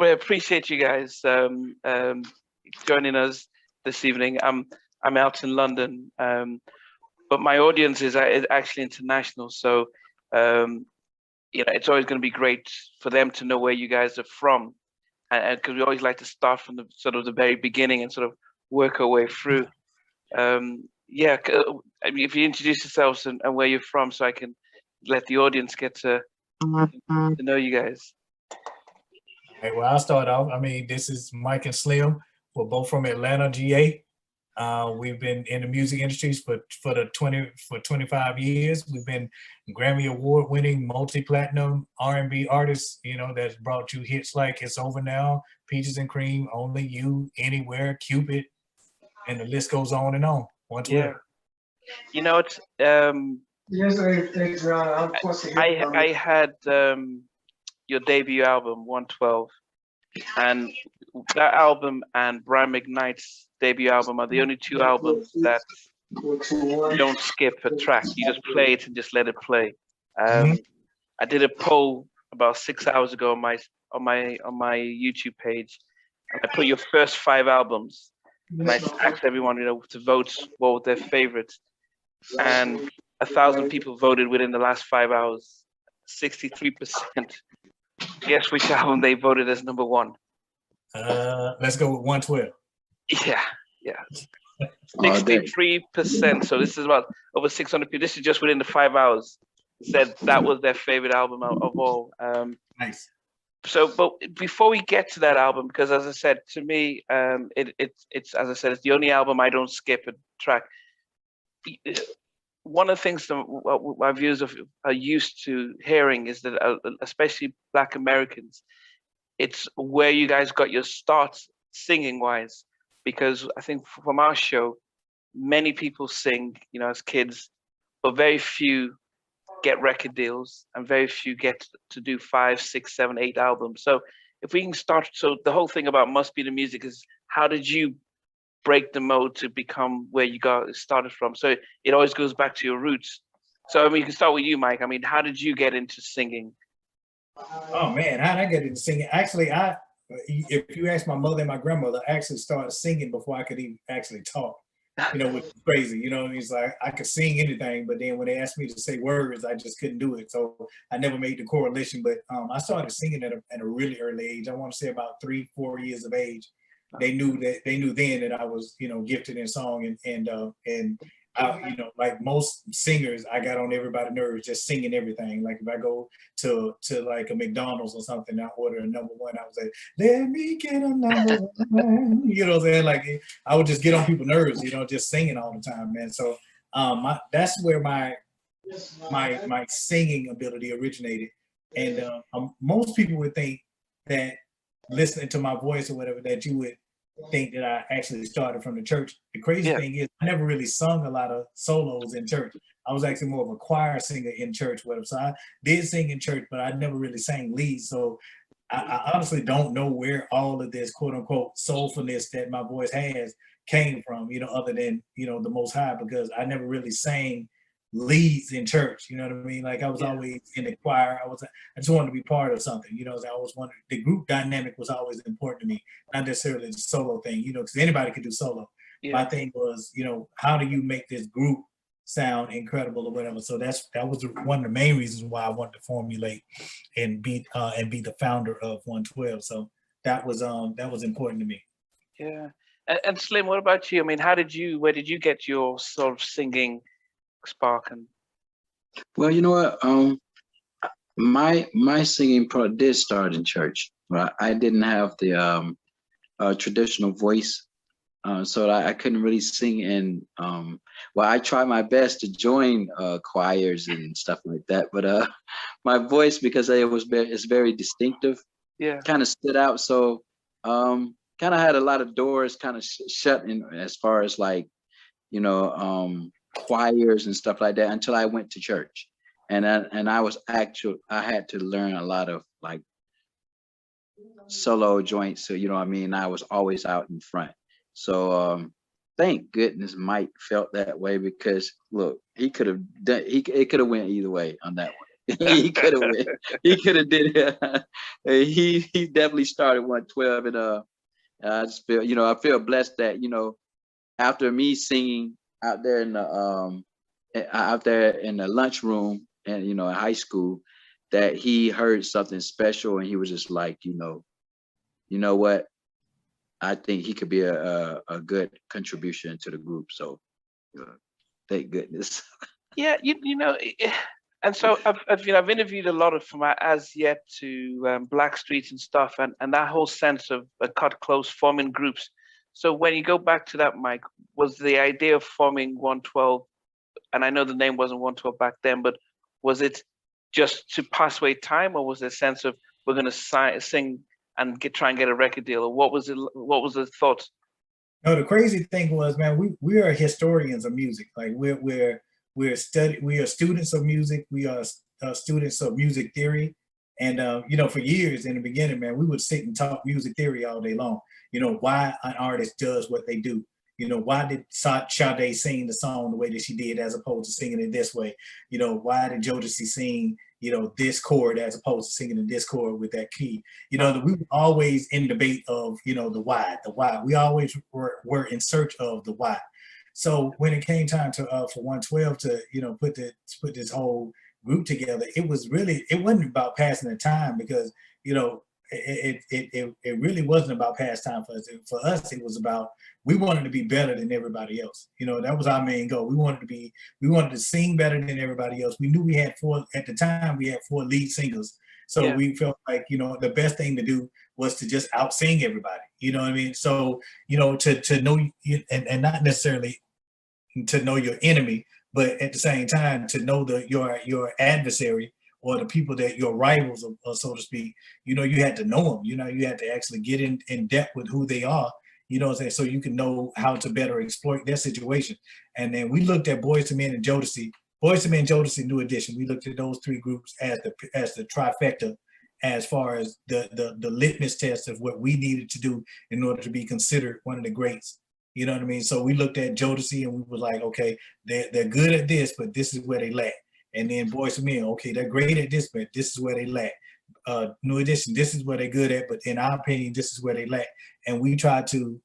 I appreciate you guys joining us this evening. I'm out in London, but my audience is actually international. So it's always going to be great for them to know where you guys are from, and because we always like to start from the sort of the very beginning and sort of work our way through. I mean, if you introduce yourselves and where you're from, so I can let the audience get to know you guys. Hey, well, I'll start off. I mean, this is Mike and Slim. We're both from Atlanta, GA. We've been in the music industries for 25 years. We've been Grammy Award winning, multi-platinum R&B artists, that's brought you hits like It's Over Now, Peaches and Cream, Only You, Anywhere, Cupid, and the list goes on and on. 112. It's I had your debut album 112, and that album and Brian McKnight's debut album are the only two albums that don't skip a track. You just play it and just let it play. I did a poll about 6 hours ago on my YouTube page, and I put your first 5 albums, and I asked everyone to vote what were their favorites, and 1,000 people voted within the last 5 hours. 63%. Guess which album they voted as number 1? Let's go with 112. Yeah. 63%. So this is about over 600 people. This is just within the 5 hours. Said that was their favorite album of all. Nice. So, but before we get to that album, because as I said, to me, it's as I said, it's the only album I don't skip a track. One of the things that my viewers are used to hearing is that, especially Black Americans, it's where you guys got your start singing wise, because I think from our show, many people sing, as kids, but very few get record deals and very few get to do 5, 6, 7, 8 albums. So if we can start, so the whole thing about Must Be the Music is, how did you break the mold to become where you started from? So it always goes back to your roots. So I mean, you can start with you, Mike. I mean, how did you get into singing? Oh man, how did I get into singing? Actually, if you ask my mother and my grandmother, I actually started singing before I could even actually talk. Which is crazy. It's like I could sing anything, but then when they asked me to say words, I just couldn't do it. So I never made the correlation. But I started singing at a really early age. I want to say about 3-4 years of age. They knew then that I was, gifted in song, and I, like most singers, I got on everybody's nerves just singing everything. Like if I go to like a McDonald's or something, I order a number 1, I was like, let me get a number 1. What I'm saying? Like I would just get on people's nerves, just singing all the time, man. So that's where my singing ability originated. And most people would think that listening to my voice or whatever, that you would think that I actually started from the church. The crazy thing is, I never really sung a lot of solos in church. I was actually more of a choir singer in church, whatever. So I did sing in church, but I never really sang lead. So I honestly don't know where all of this quote unquote soulfulness that my voice has came from, other than, the Most High, because I never really sang leads in church. You know what I mean? Like I was always in the choir. I just wanted to be part of something. I always wanted, the group dynamic was always important to me, not necessarily the solo thing, because anybody could do solo. My thing was, how do you make this group sound incredible or whatever? So that was one of the main reasons why I wanted to formulate and be the founder of 112. So that was important to me. Yeah. And Slim, what about you? I mean, where did you get your sort of singing spark? And well, you know what, my singing part did start in church. But I didn't have the traditional voice, so I couldn't really sing in I tried my best to join choirs and stuff like that, but my voice, because it's very distinctive, kind of stood out. So kind of had a lot of doors kind of shut in as far as like choirs and stuff like that, until I went to church, and I had to learn a lot of like solo joints. So I was always out in front. So thank goodness Mike felt that way, because look, it could have went either way on that one. He could have went. He could have did it. He definitely started 112, and I just feel, I feel blessed that, after me singing out there in the lunchroom and in high school, that he heard something special and he was just like, you know what, I think he could be a good contribution to the group. So thank goodness. Yeah, and so I've interviewed a lot of from As Yet to Blackstreet and stuff, and that whole sense of a cut close forming groups. So when you go back to that, Mike, was the idea of forming 112, and I know the name wasn't 112 back then, but was it just to pass away time, or was there a sense of we're going to sing and try and get a record deal, or what was it? What was the thought? No, the crazy thing was, man, we are historians of music. Like we are students of music. We are students of music theory. And for years in the beginning, man, we would sit and talk music theory all day long. Why an artist does what they do. Why did Sade sing the song the way that she did as opposed to singing it this way? Why did Jodeci sing, this chord as opposed to singing in this chord with that key? We were always in debate of, the why. We always were in search of the why. So when it came time to for 112 to, put this whole group together, it wasn't about passing the time, because, it really wasn't about pastime for us. For us, it was about, we wanted to be better than everybody else. That was our main goal. We wanted to sing better than everybody else. We knew at the time we had 4 lead singers. So we felt like, the best thing to do was to just out sing everybody. You know what I mean? So, to know, and not necessarily to know your enemy, but at the same time to know your adversary, or the people that your rivals are, so to speak. You had to know them. You had to actually get in depth with who they are. So you can know how to better exploit their situation. And then we looked at Boyz II Men and Jodeci. Boyz II Men, Jodeci, New Edition. We looked at those 3 groups as the trifecta, as far as the litmus test of what we needed to do in order to be considered one of the greats. You know what I mean? So we looked at Jodeci and we were like, okay, they're good at this, but this is where they lack. And then Boyz II Men, okay, they're great at this, but this is where they lack. New Edition, this is where they're good at, but in our opinion, this is where they lack. And we tried to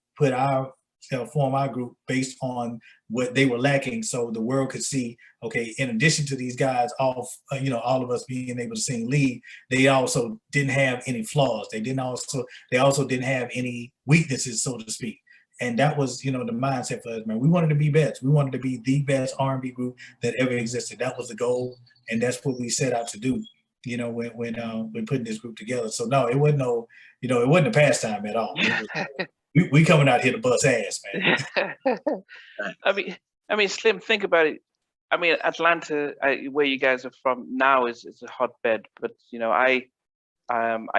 form our group based on what they were lacking, so the world could see, okay, in addition to these guys, all of us being able to sing lead, they also didn't have any flaws. They also didn't have any weaknesses, so to speak. And that was, the mindset for us, man. We wanted to be best. We wanted to be the best R&B group that ever existed. That was the goal, and that's what we set out to do. When putting this group together. So no, it wasn't it wasn't a pastime at all. We coming out here to bust ass, man. I mean, Slim, think about it. I mean, Atlanta, where you guys are from now, is a hotbed. But I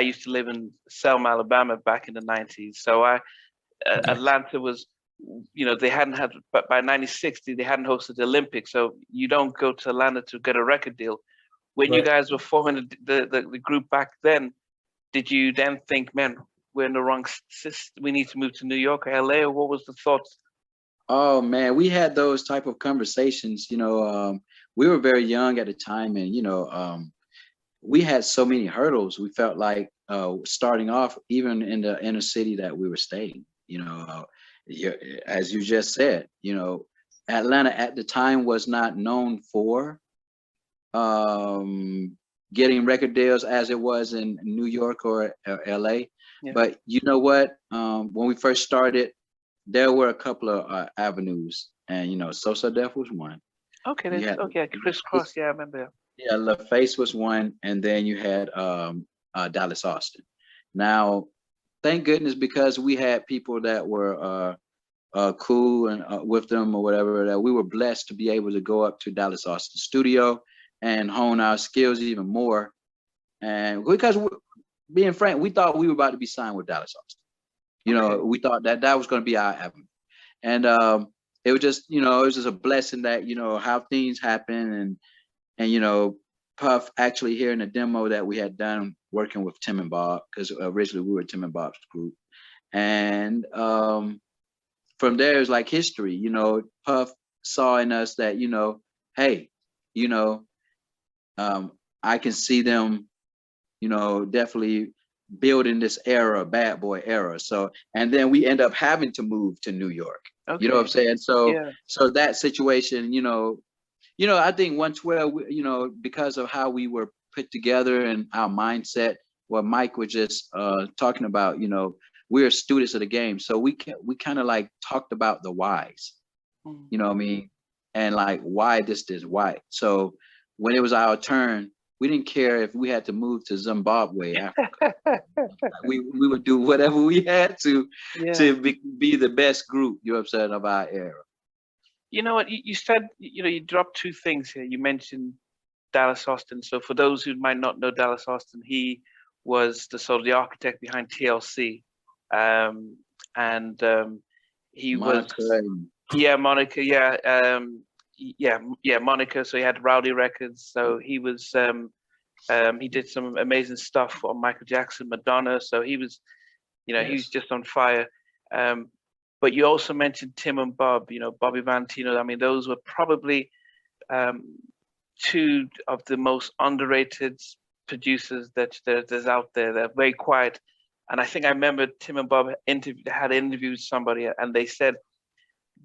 used to live in Selma, Alabama, back in the '90s. So Atlanta was, they hadn't had, but by 1960 they hadn't hosted the Olympics. So you don't go to Atlanta to get a record deal. When you guys were forming the group back then, did you then think, man, we're in the wrong system, we need to move to New York or LA, or what was the thoughts? Oh man, we had those type of conversations. We were very young at the time, and we had so many hurdles. We felt like starting off, even in the inner city that we were staying. As you just said, Atlanta at the time was not known for getting record deals as it was in New York or LA. Yeah. But you know what? When we first started, there were a couple of avenues, and So Def was one. Okay, Crisscross. Yeah, I remember. Yeah, LaFace was one, and then you had Dallas Austin. Now, thank goodness, because we had people that were cool and with them or whatever, that we were blessed to be able to go up to Dallas Austin studio and hone our skills even more. And because, being frank, we thought we were about to be signed with Dallas Austin. We thought that was going to be our avenue. And it was just, it was just a blessing that, how things happen. And Puff actually hearing a demo that we had done working with Tim and Bob, because originally we were Tim and Bob's group. And from there, it's like history. Puff saw in us that, hey, I can see them, definitely building this era, bad boy era. So, and then we end up having to move to New York. Okay. You know what I'm saying? So, so that situation, I think 112, because of how we were put together and our mindset, what Mike was just talking about, we're students of the game. So we kind of like talked about the whys, you know what I mean? And like, why this, why? So when it was our turn, we didn't care if we had to move to Zimbabwe, Africa. we would do whatever we had to be the best group, you know what I'm saying, of our era. You know what, you said, you dropped two things here. You mentioned Dallas Austin. So for those who might not know Dallas Austin, he was the architect behind TLC. He Monica was, Monica, Monica. So he had Rowdy Records. So he was, he did some amazing stuff on Michael Jackson, Madonna. So he was, he was just on fire. But you also mentioned Tim and Bob, Bobby Valentino. I mean, those were probably two of the most underrated producers that there's out there. They're very quiet. And I think I remember Tim and Bob had interviewed somebody, and they said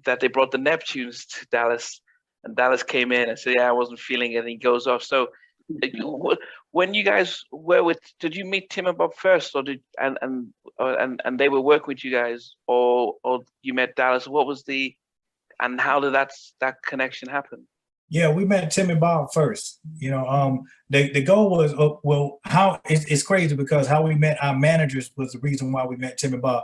that they brought the Neptunes to Dallas, and Dallas came in and said, "Yeah, I wasn't feeling it," and he goes off. So when you guys were did you meet Tim and Bob first, or and they were working with you guys, or you met Dallas? What was and how did that connection happen? Yeah, we met Tim and Bob first. The goal was, how it's crazy because how we met our managers was the reason why we met Tim and Bob.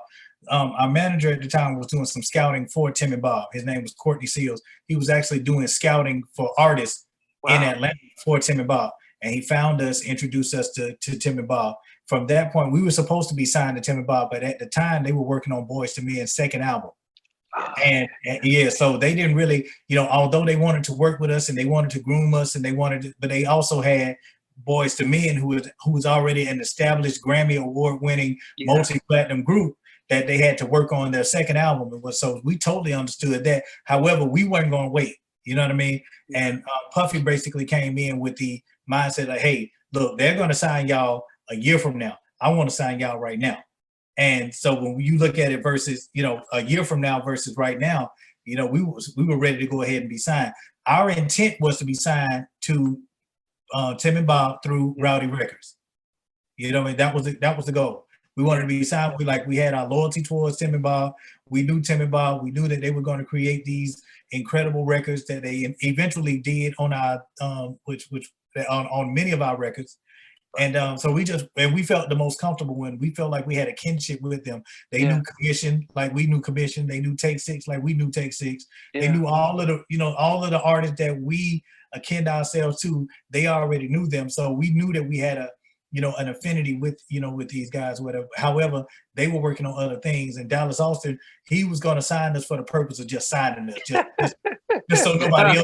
Our manager at the time was doing some scouting for Tim and Bob. His name was Courtney Seals. He was actually doing scouting for artists in Atlanta for Tim and Bob. And he found us, introduced us to Tim and Bob. From that point, we were supposed to be signed to Tim and Bob, but at the time they were working on Boyz II Men's second album. And so they didn't really, although they wanted to work with us and they wanted to groom us and but they also had Boyz II Men, who was already an established Grammy award-winning multi-platinum group that they had to work on their second album. So we totally understood that. However, we weren't going to wait. You know what I mean? And Puffy basically came in with the mindset like, hey, look, they're going to sign y'all a year from now. I want to sign y'all right now. And so when you look at it versus, a year from now versus right now, we were ready to go ahead and be signed. Our intent was to be signed to Tim and Bob through Rowdy Records. That was the goal. We wanted to be signed. We had our loyalty towards Tim and Bob. We knew Tim and Bob. We knew that they were going to create these incredible records that they eventually did on our on many of our records. And so we felt the most comfortable when we felt like we had a kinship with them. They knew Commission like we knew Commission. They knew Take Six like we knew Take Six. They knew all of the artists that we akin ourselves to. They already knew them, so we knew that we had an affinity with these guys. Whatever. However, they were working on other things. And Dallas Austin, he was going to sign us for the purpose of just signing us, just so nobody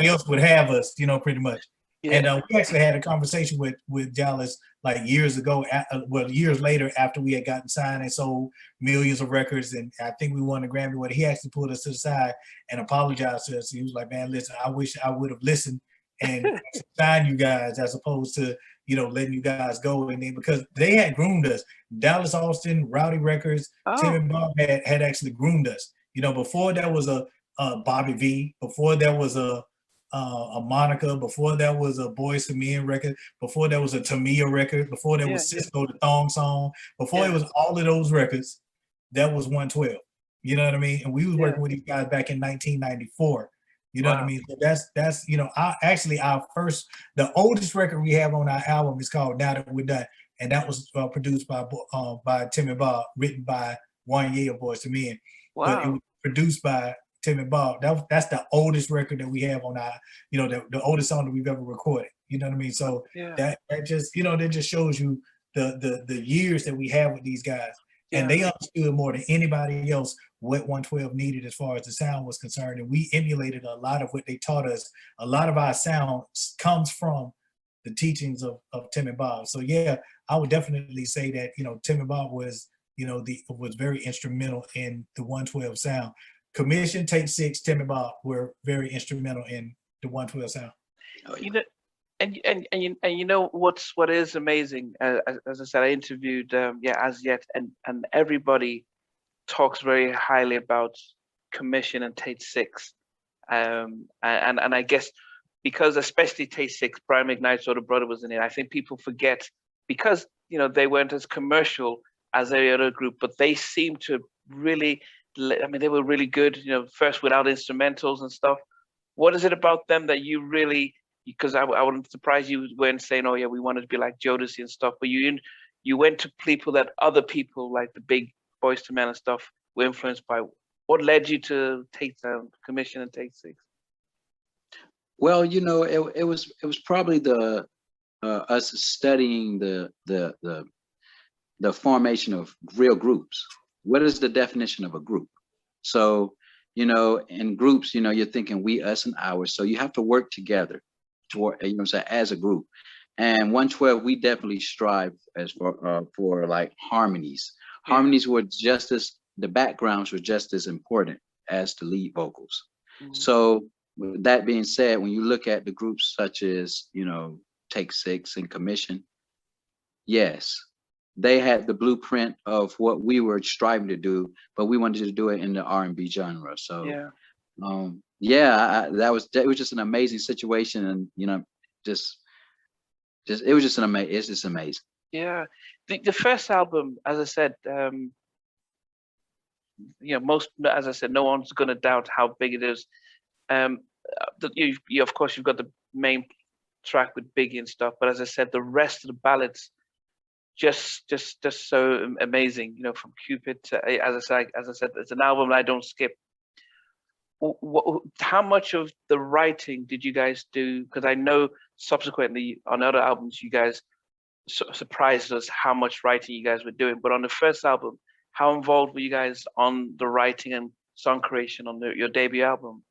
else would have us. Pretty much. Yeah. And we actually had a conversation with Dallas like years ago, years later after we had gotten signed and sold millions of records, and I think we won the Grammy Award. He actually pulled us to the side and apologized to us. He was like, "Man, listen, I wish I would have listened and signed you guys as opposed to letting you guys go." And then because they had groomed us, Dallas Austin, Rowdy Records, Tim and Bob had actually groomed us. Before there was a Bobby V, before there was a Monica, before that was a Boyz II Men record, before there was a Tamia record, before there was Cisco the Thong Song, before it was all of those records, that was 112. You know what I mean? And we was working with these guys back in 1994. You know what I mean? So that's the oldest record we have on our album is called Now That We're Done, and that was produced by Tim and Bob, written by Wanye of Boyz II Men. But it was produced by Tim and Bob. That's the oldest record that we have on our, the oldest song that we've ever recorded. You know what I mean? So that just, that just shows you the years that we have with these guys. And they understood more than anybody else what 112 needed as far as the sound was concerned. And we emulated a lot of what they taught us. A lot of our sound comes from the teachings of Tim and Bob. So I would definitely say that, Tim and Bob was, was very instrumental in the 112 sound. Commission, Take Six, Tim and Bob were very instrumental in the 112 sound. And you know what is amazing, as I said, I interviewed As Yet, and everybody talks very highly about Commission and Tate Six, and I guess because especially Tate Six, Brian McKnight's older brother was in it. I think people forget because they weren't as commercial as every other group, but they seem to really. I mean, they were really good. First without instrumentals and stuff. What is it about them that you really? Because I wouldn't surprise you weren't saying, oh yeah, we wanted to be like Jodeci and stuff, but you went to people that other people like the big Boys to Men and stuff were influenced by. What led you to take Commission and Take Six? Well, it was probably the us studying the formation of real groups. What is the definition of a group? So, in groups, you're thinking we, us, and ours. So you have to work together toward, as a group. And 112, we definitely strive as for like harmonies. Yeah. Harmonies were the backgrounds were just as important as the lead vocals. Mm-hmm. So with that being said, when you look at the groups such as, Take Six and Commission, yes, they had the blueprint of what we were striving to do, but we wanted to do it in the R&B genre. So it was just an amazing situation, and it was just it's just amazing. Yeah, the first album, as I said, as I said, no one's going to doubt how big it is. Of course, you've got the main track with Biggie and stuff, but as I said, the rest of the ballads just so amazing. From Cupid to, as I said, it's an album that I don't skip. How much of the writing did you guys do? Because I know subsequently on other albums, you guys surprised us how much writing you guys were doing. But on the first album, how involved were you guys on the writing and song creation on your debut album?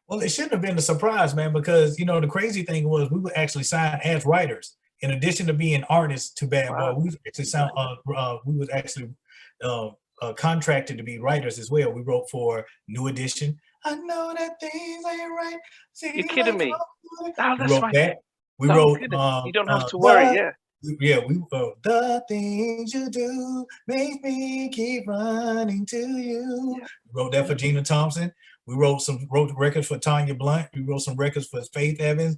Well, it shouldn't have been a surprise, man, because, the crazy thing was we were actually signed as writers. In addition to being artists to Bad Boy, we was actually contracted to be writers as well. We wrote for New Edition. I know that things ain't right. You're kidding me. We wrote that. We no, wrote. You don't have to worry. We wrote the things you do make me keep running to you. Yeah. We wrote that for Gina Thompson. We wrote records for Tanya Blunt. We wrote some records for Faith Evans.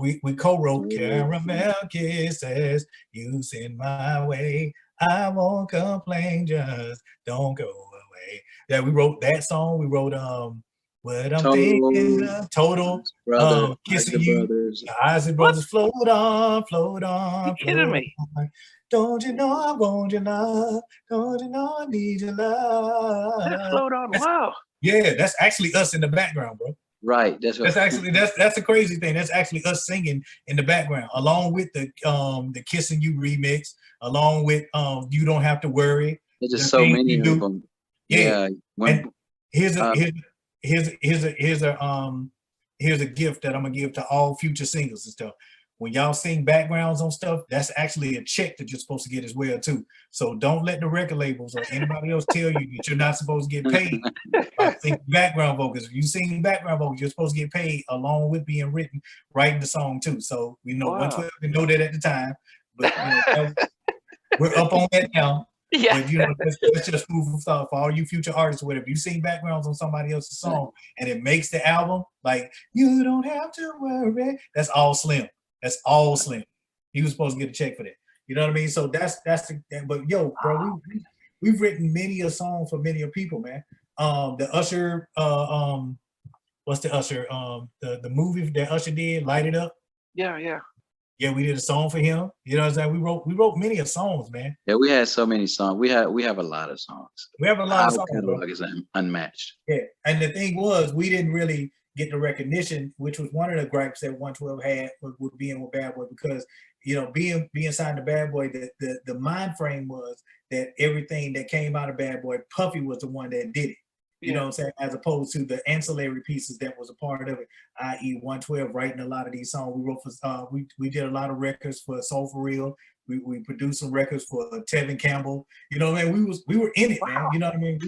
We co-wrote Caramel Kisses, You Send My Way. I won't complain, just don't go away. Yeah, we wrote that song. We wrote What I'm Thinking of, Total, Kissing You, the Isaac Brothers, Float On, Float On. You kidding me? On. Don't you know I want your love? Don't you know I need your love? Float On, wow. Yeah, that's actually us in the background, bro. Right. That's the crazy thing. That's actually us singing in the background, along with the Kissing You remix, along with You Don't Have to Worry. There's just so many of them. Yeah. And here's a gift that I'm gonna give to all future singles and stuff. When y'all sing backgrounds on stuff, that's actually a check that you're supposed to get as well too. So don't let the record labels or anybody else tell you that you're not supposed to get paid by singing background vocals. If you sing background vocals, you're supposed to get paid along with being writing the song too. So we know 112 didn't know that at the time, but we're up on that now. Yeah. But that's just food for thought for all you future artists or whatever. If you sing backgrounds on somebody else's song and it makes the album, like You Don't Have to Worry, that's all Slim. That's all Slim. He was supposed to get a check for that. You know what I mean? So that's but yo, bro, we've written many a song for many a people, man. The Usher, what's the Usher? The movie that Usher did, Light It Up. Yeah. Yeah, we did a song for him. You know what I'm saying? We wrote many of songs, man. Yeah, we had so many songs. We have a lot of songs. We have a lot of songs. Our catalog is unmatched. Yeah, and the thing was, we didn't really get the recognition, which was one of the gripes that 112 had with being with Bad Boy, because being signed to Bad Boy, the mind frame was that everything that came out of Bad Boy, Puffy was the one that did it. You know what I'm saying? As opposed to the ancillary pieces that was a part of it, i.e. 112 writing a lot of these songs. We wrote for we did a lot of records for Soul For Real. We produced some records for Tevin Campbell. You know what I mean? We were in it, man. You know what I mean?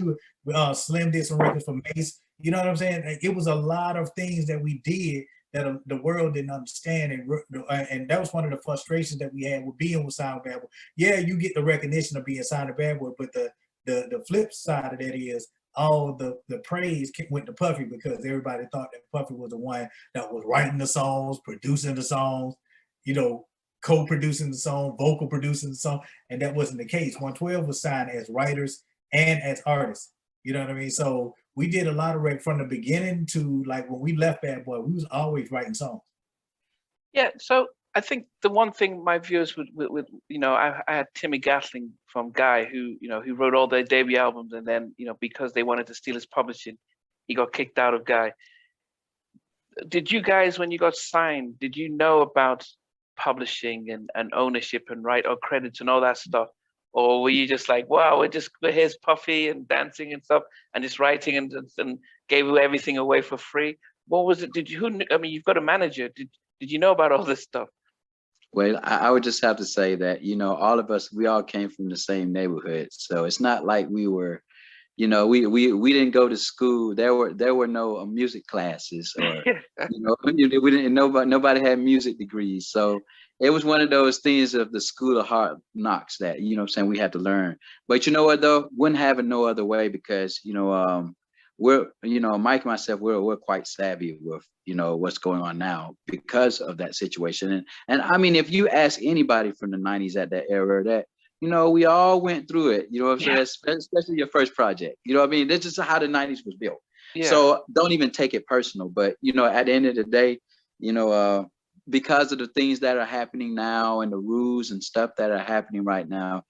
Slim did some records for Mace. You know what I'm saying? It was a lot of things that we did that the world didn't understand, and that was one of the frustrations that we had with being with Sound Bad Boy. Yeah, you get the recognition of being Sound Bad Boy, but the flip side of that is all the praise went to Puffy because everybody thought that Puffy was the one that was writing the songs, producing the songs, you know, co-producing the song, vocal producing the song, and that wasn't the case. 112 was signed as writers and as artists. You know what I mean? So we did a lot of rap from the beginning to like when we left Bad Boy, we was always writing songs. Yeah, so I think the one thing my viewers would you know, I had Timmy Gatling from Guy who, you know, who wrote all their debut albums, and then, you know, because they wanted to steal his publishing, he got kicked out of Guy. Did you guys, when you got signed, did you know about publishing and ownership and right or credits and all that stuff? Or were you just like, wow, here's Puffy and dancing and stuff and just writing and gave everything away for free? What was it? I mean, you've got a manager. Did you know about all this stuff? Well, I would just have to say that, you know, all of us, we all came from the same neighborhood. So it's not like we were, you know, we didn't go to school. There were no music classes, or you know, we didn't, nobody had music degrees. So it was one of those things of the school of hard knocks that, you know what I'm saying, we had to learn. But you know what though, wouldn't have it no other way, because, you know, we're, you know, Mike and myself, we're quite savvy with, you know, what's going on now because of that situation. And I mean, if you ask anybody from the 90s at that era, that, you know, we all went through it, you know what I'm saying, especially your first project, you know what I mean? This is how the 90s was built. Yeah. So don't even take it personal. But, you know, at the end of the day, you know, because of the things that are happening now and the rules and stuff that are happening right now,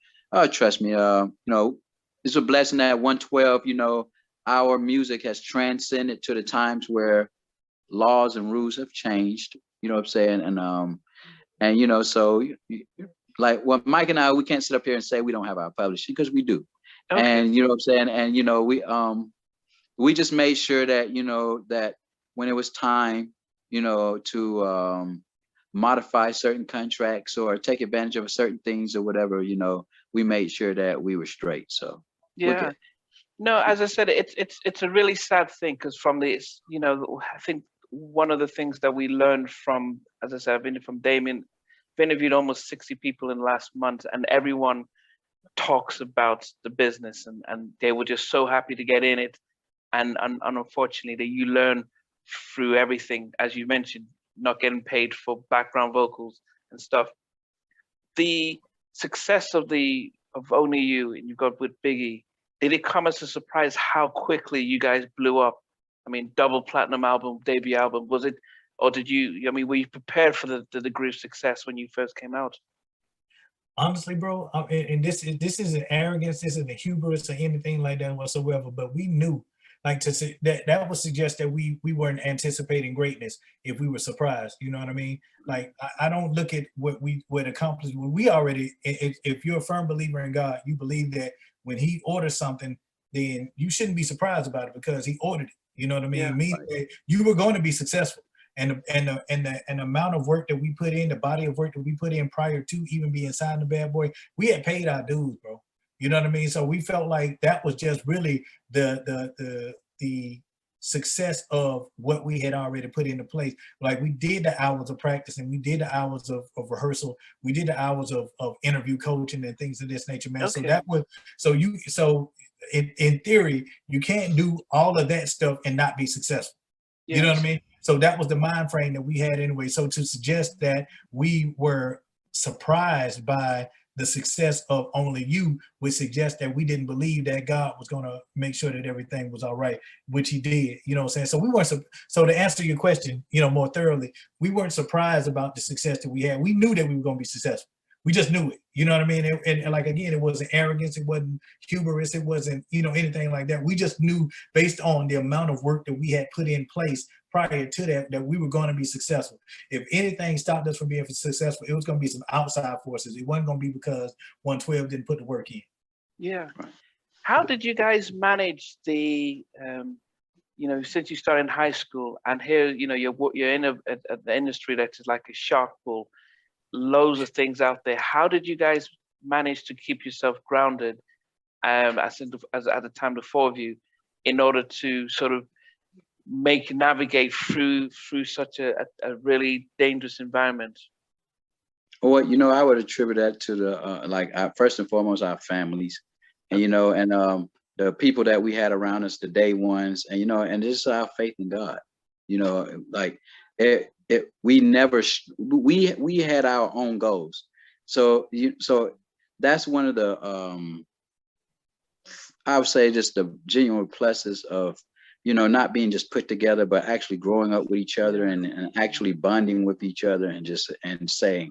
trust me, you know, it's a blessing that 112, you know, our music has transcended to the times where laws and rules have changed, you know what I'm saying? And you know, so like, well, Mike and I, we can't sit up here and say we don't have our publishing, because we do. Okay. And you know what I'm saying? And you know, we just made sure that, you know, that when it was time, you know, to modify certain contracts or take advantage of certain things or whatever, you know, we made sure that we were straight. So yeah. No, as I said, it's a really sad thing, because from this, you know, I think one of the things that we learned from, as I said, I've been from Damien, I've interviewed almost 60 people in the last month, and everyone talks about the business, and they were just so happy to get in it. And unfortunately, that you learn through everything, as you mentioned, not getting paid for background vocals and stuff. The success of Only You, and you got with Biggie, did it come as a surprise how quickly you guys blew up? I mean, double platinum album, debut album, was it, or did you, I mean, were you prepared for the degree of success when you first came out? Honestly, bro, and this isn't arrogance, this isn't hubris or anything like that whatsoever, but we knew, like, to say that would suggest that we weren't anticipating greatness if we were surprised. You know what I mean? Like, I don't look at what we accomplished. We already, if you're a firm believer in God, you believe that when he orders something, then you shouldn't be surprised about it because he ordered it. You know what I mean? Yeah, meaning that you were going to be successful. And the amount of work that we put in, the body of work that we put in prior to even being signed to Bad Boy, we had paid our dues, bro. You know what I mean? So we felt like that was just really the success of what we had already put into place. Like, we did the hours of practice, and we did the hours of rehearsal, we did the hours of interview coaching and things of this nature, man. Okay. So that was, so in theory, you can't do all of that stuff and not be successful. Yes. You know what I mean? So that was the mind frame that we had anyway. So to suggest that we were surprised by the success of Only You would suggest that we didn't believe that God was going to make sure that everything was all right, which he did, you know what I'm saying? So we weren't, so to answer your question, you know, more thoroughly, we weren't surprised about the success that we had. We knew that we were going to be successful. We just knew it, you know what I mean? And like, again, it wasn't arrogance, it wasn't hubris, it wasn't, you know, anything like that. We just knew, based on the amount of work that we had put in place prior to that we were going to be successful. If anything stopped us from being successful, it was going to be some outside forces. It wasn't going to be because 112 didn't put the work in. Yeah. How did you guys manage the, you know, since you started in high school, and here, you know, you're in the industry that's like a shark pool, loads of things out there. How did you guys manage to keep yourself grounded, as at the time, the four of you, in order to sort of navigate through such a really dangerous environment? Well, I would attribute that to the first and foremost our families, and the people that we had around us, the day ones, and and just our faith in God. Like we never we had our own goals, so that's one of the I would say just the genuine pluses of not being just put together, but actually growing up with each other and actually bonding with each other and saying,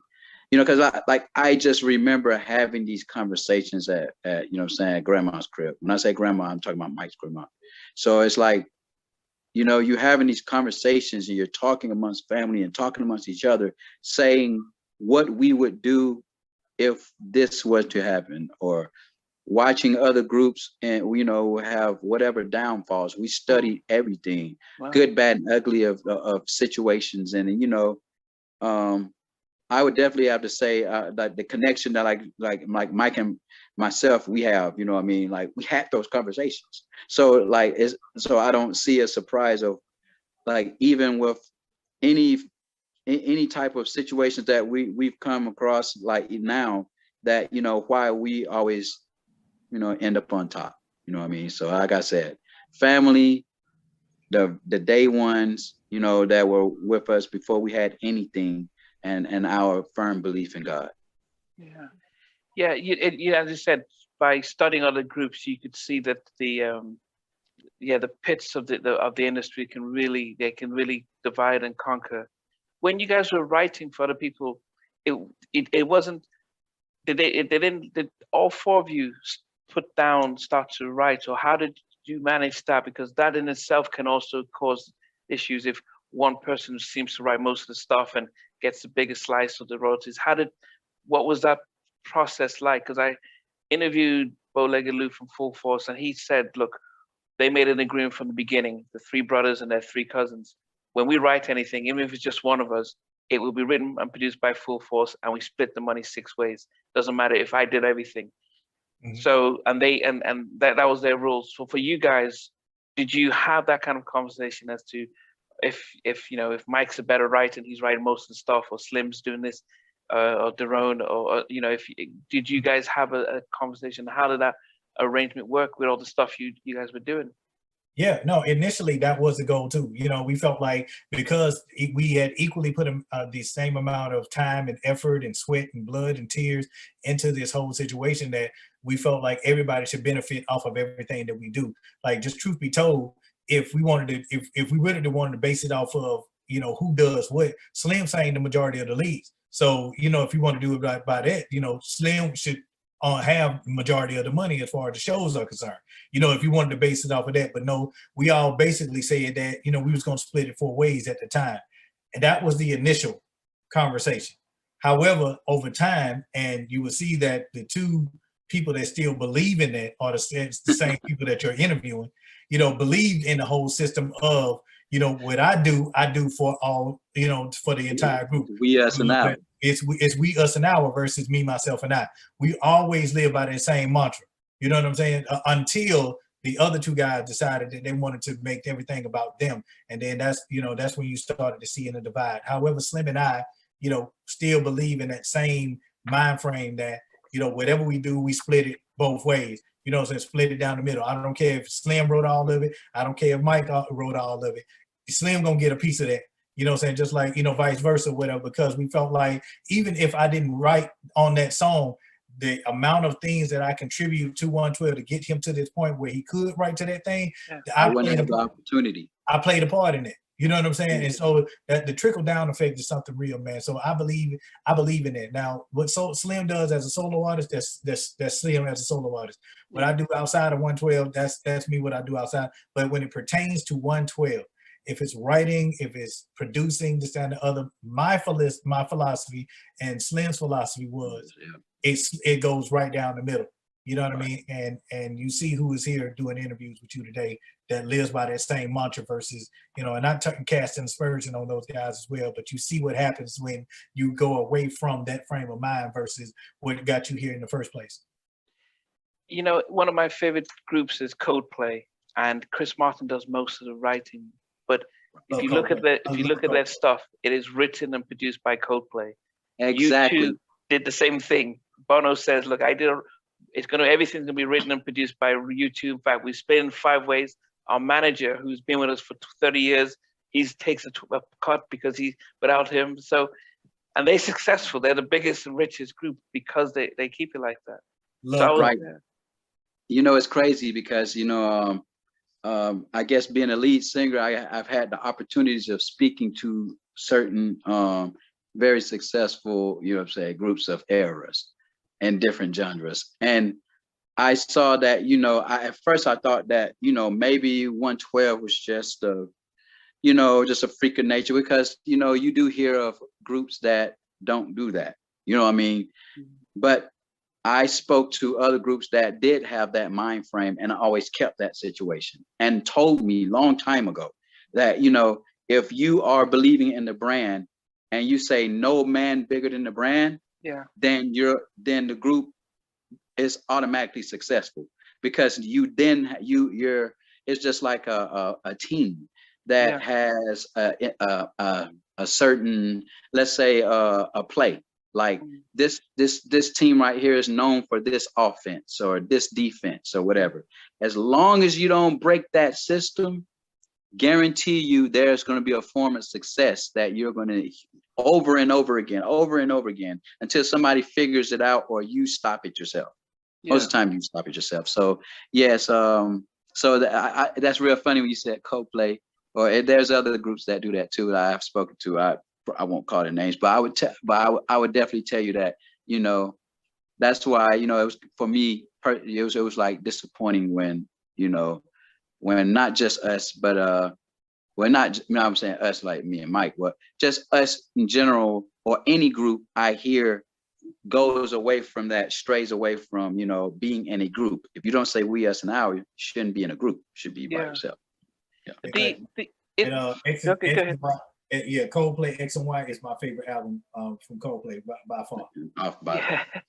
because I just remember having these conversations at saying at grandma's crib. When I say grandma, I'm talking about Mike's grandma. So it's like, you're having these conversations and you're talking amongst family and talking amongst each other, saying what we would do if this was to happen, or watching other groups and have whatever downfalls. We studied everything, Wow. good, bad, and ugly of situations, and I would definitely have to say that the connection that like Mike and myself we have, like we had those conversations. So so I don't see a surprise of like even with any type of situations that we've come across like now that why we always end up on top. So like I said, family, the day ones, that were with us before we had anything, and our firm belief in God. Yeah. As you said, by studying other groups, you could see that the pits of the industry can really divide and conquer. When you guys were writing for other people, it wasn't. Did all four of you start to write, or how did you manage that? Because that in itself can also cause issues if one person seems to write most of the stuff and gets the biggest slice of the royalties. What was that process like? Because I interviewed Bow-Legged Lou from Full Force, and he said, look, they made an agreement from the beginning, the three brothers and their three cousins. When we write anything, even if it's just one of us, it will be written and produced by Full Force, and we split the money 6 ways. Doesn't matter if I did everything. Mm-hmm. So, and that was their rules. So for you guys, did you have that kind of conversation as to if Mike's a better writer and he's writing most of the stuff, or Slim's doing this, or Daron, or did you guys have a conversation? How did that arrangement work with all the stuff you guys were doing? Yeah, no, initially that was the goal too. We felt like because we had equally put the same amount of time and effort and sweat and blood and tears into this whole situation, that we felt like everybody should benefit off of everything that we do. Like, just truth be told, if we really wanted to base it off of, who does what, Slim sang the majority of the leads. So, if you want to do it by that, Slim should have the majority of the money as far as the shows are concerned. If you wanted to base it off of that, but no, we all basically said that, we was going to split it 4 ways at the time. And that was the initial conversation. However, over time, and you will see that the two people that still believe in that are the same people that you're interviewing, believed in the whole system of, what I do for all, for the entire group. We, us, and I. It's we, us, and our versus me, myself, and I. We always live by that same mantra. You know what I'm saying? Until the other two guys decided that they wanted to make everything about them. And then that's when you started to see in the divide. However, Slim and I, still believe in that same mind frame that, whatever we do, we split it both ways. Split it down the middle. I don't care if Slim wrote all of it. I don't care if Mike wrote all of it. Slim gonna get a piece of that. Just like, vice versa, whatever, because we felt like even if I didn't write on that song, the amount of things that I contribute to 112 to get him to this point where he could write to that thing, I wouldn't have the opportunity. I played a part in it. You know what I'm saying? Mm-hmm. And so that the trickle down effect is something real, man. So I believe in it. Now, what Slim does as a solo artist, that's Slim as a solo artist. What I do outside of 112, that's me. What I do outside. But when it pertains to 112, if it's writing, if it's producing, this and the other, my philosophy and Slim's philosophy was it goes right down the middle. You know what I mean? And you see who is here doing interviews with you today that lives by that same mantra versus, and not casting aspersion on those guys as well, but you see what happens when you go away from that frame of mind versus what got you here in the first place. One of my favorite groups is Coldplay, and Chris Martin does most of the writing But if you look at their stuff, it is written and produced by Coldplay. Exactly. U2 did the same thing. Bono says, "Look, everything's gonna be written and produced by U2. In fact, we split in 5 ways. Our manager, who's been with us for 30 years, he takes a cut because without him. So, and they're successful. They're the biggest and richest group because they keep it like that. Right. You know, it's crazy because, you know, I guess being a lead singer, I've had the opportunities of speaking to certain very successful, you know what I'm saying, groups of eras and different genres. And I saw that, you know, at first I thought that, you know, maybe 112 was just you know, just a freak of nature, because, you know, you do hear of groups that don't do that, you know what I mean? But I spoke to other groups that did have that mind frame, and I always kept that situation, and told me long time ago that, you know, if you are believing in the brand and you say no man bigger than the brand, then the group is automatically successful, because you're it's just like a team that has a certain, let's say a play. Like this team right here is known for this offense or this defense or whatever. As long as you don't break that system, guarantee you there's going to be a form of success that you're going to over and over again until somebody figures it out or you stop it yourself. Most of the time you stop it yourself. So yes, that's real funny when you said Coldplay, or there's other groups that do that too that I have spoken to. I won't call their names, but I would definitely tell you that, you know, that's why, you know, it was for me, it was like disappointing when, you know, when not just us, but well, not, you know what I'm saying, us like me and Mike, but just us in general, or any group I hear goes away from that, strays away from, you know, being in a group. If you don't say we, us, and our, you shouldn't be in a group. You should be by yourself. Coldplay X and Y is my favorite album from Coldplay by far.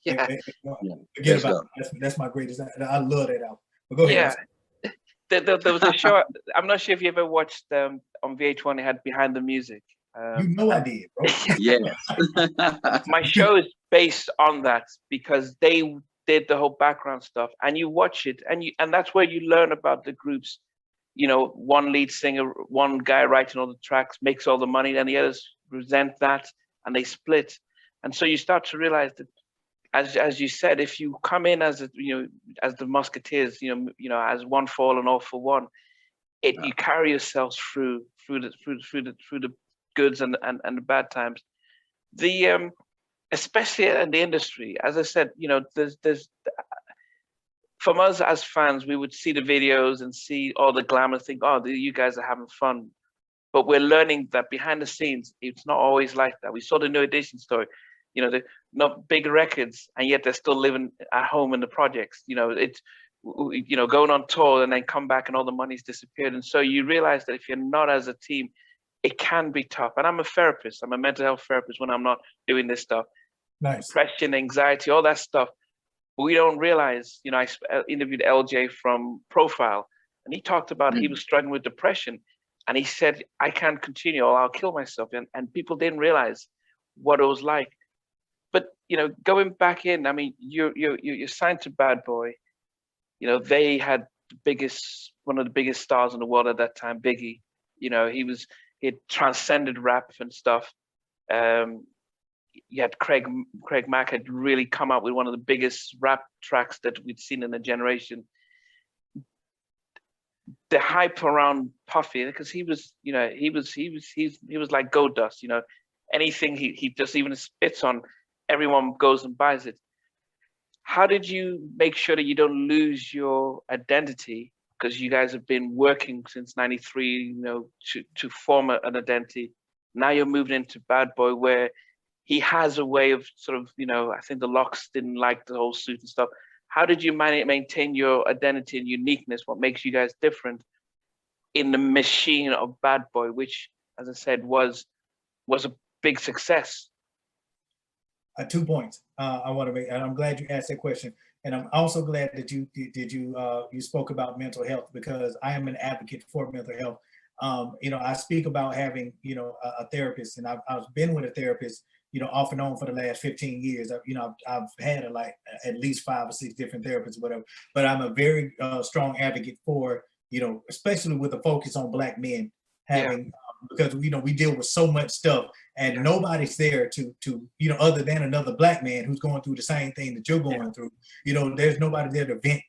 Forget about it. That's my greatest. I love that album. But go ahead. There was a show. I'm not sure if you ever watched on VH1. It had Behind the Music. You know I did, bro. Yeah. My show is based on that because they did the whole background stuff, and you watch it, and that's where you learn about the groups. You know, one lead singer, one guy writing all the tracks makes all the money, and the others resent that, and they split. And so you start to realize that, as you said, if you come in as as the Musketeers, you know, as one for all and all for one, you carry yourselves through the goods and the bad times. Especially in the industry, as I said, you know, there's from us as fans, we would see the videos and see all the glamour, think, oh, you guys are having fun. But we're learning that behind the scenes, it's not always like that. We saw the New Edition story, you know, they're not big records, and yet they're still living at home in the projects. You know, it's, you know, going on tour and then come back and all the money's disappeared. And so you realize that if you're not as a team, it can be tough. And I'm a therapist. I'm a mental health therapist when I'm not doing this stuff. Nice. Depression, anxiety, all that stuff. We don't realize, you know, I interviewed LJ from Profile, and he talked about he was struggling with depression, and he said, I can't continue or I'll kill myself. And people didn't realize what it was like. But, you know, going back in, I mean, you're signed to Bad Boy. You know, they had one of the biggest stars in the world at that time, Biggie. You know, he had transcended rap and stuff. You had Craig Mack had really come out with one of the biggest rap tracks that we'd seen in a generation. The hype around Puffy, because he was like gold dust, you know, anything he just even spits on, everyone goes and buys it. How did you make sure that you don't lose your identity? Because you guys have been working since '93, you know, to form an identity. Now you're moving into Bad Boy, where he has a way of sort of, you know, I think the Locks didn't like the whole suit and stuff. How did you maintain your identity and uniqueness? What makes you guys different in the machine of Bad Boy, which, as I said, was a big success? 2 points I want to make, and I'm glad you asked that question. And I'm also glad that you spoke about mental health, because I am an advocate for mental health. I speak about having, a therapist, and I've been with a therapist, off and on for the last 15 years. I've had at least 5 or 6 different therapists, whatever. But I'm a very strong advocate for, especially with a focus on Black men having, because we deal with so much stuff, and nobody's there to other than another Black man who's going through the same thing that you're going through. There's nobody there to vent,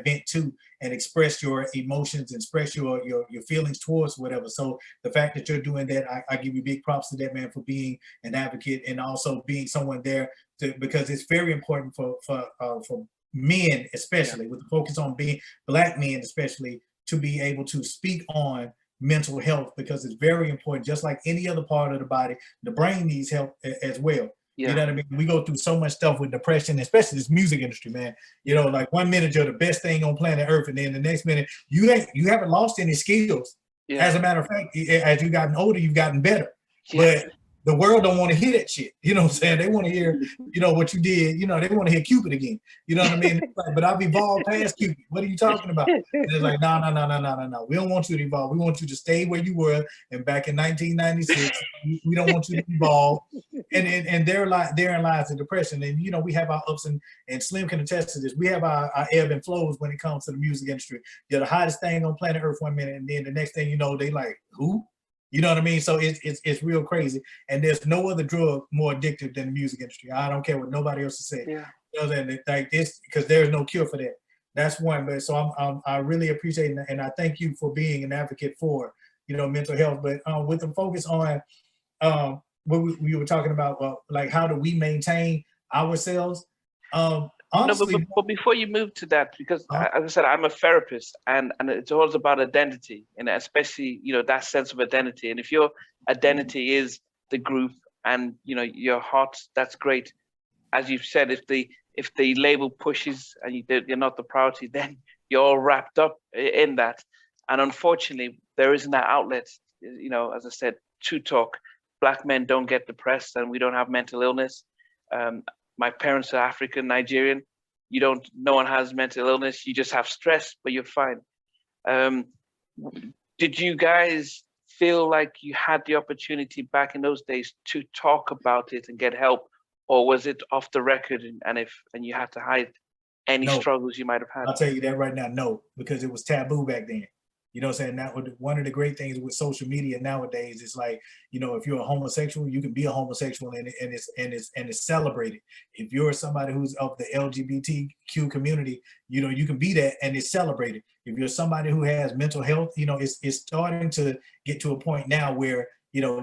vent to and express your emotions, express your feelings towards whatever. So the fact that you're doing that, I give you big props to that, man, for being an advocate and also being someone there because it's very important for men, especially with the focus on being Black men, especially, to be able to speak on mental health, because it's very important. Just like any other part of the body, the brain needs help as well. You know what I mean? We go through so much stuff with depression, especially this music industry, man. Like 1 minute you're the best thing on planet Earth, and then the next minute you haven't lost any skills. As a matter of fact, as you've gotten older, you've gotten better. But the world don't want to hear that shit. You know what I'm saying? They want to hear, what you did. They want to hear Cupid again. You know what I mean? But I've evolved past Cupid. What are you talking about? And it's like, no. We don't want you to evolve. We want you to stay where you were. And back in 1996, we don't want you to evolve. And therein lies the depression. And, we have our ups and Slim can attest to this. We have our ebb and flows when it comes to the music industry. You're the hottest thing on planet Earth 1 minute, and then the next thing you know, they like, who? You know what I mean? So it's real crazy. And there's no other drug more addictive than the music industry. I don't care what nobody else has said. Like this, because there's no cure for that. That's one. But so I really appreciate it, and I thank you for being an advocate for mental health. But with the focus on what we were talking about, like how do we maintain ourselves? Honestly, no, but before you move to that, because as I said, I'm a therapist, and it's always about identity, and especially that sense of identity. And if your identity is the group and your heart, that's great. As you've said, if the label pushes and you're not the priority, then you're all wrapped up in that. And unfortunately, there isn't that outlet. As I said, to talk. Black men don't get depressed, and we don't have mental illness. My parents are African, Nigerian. No one has mental illness. You just have stress, but you're fine. Did you guys feel like you had the opportunity back in those days to talk about it and get help, or was it off the record and you had to hide any struggles you might have had? I'll tell you that right now, no, because it was taboo back then. You know what I'm saying? Now, one of the great things with social media nowadays is like, if you're a homosexual, you can be a homosexual and it's celebrated. If you're somebody who's of the LGBTQ community, you can be that and it's celebrated. If you're somebody who has mental health, it's starting to get to a point now where, and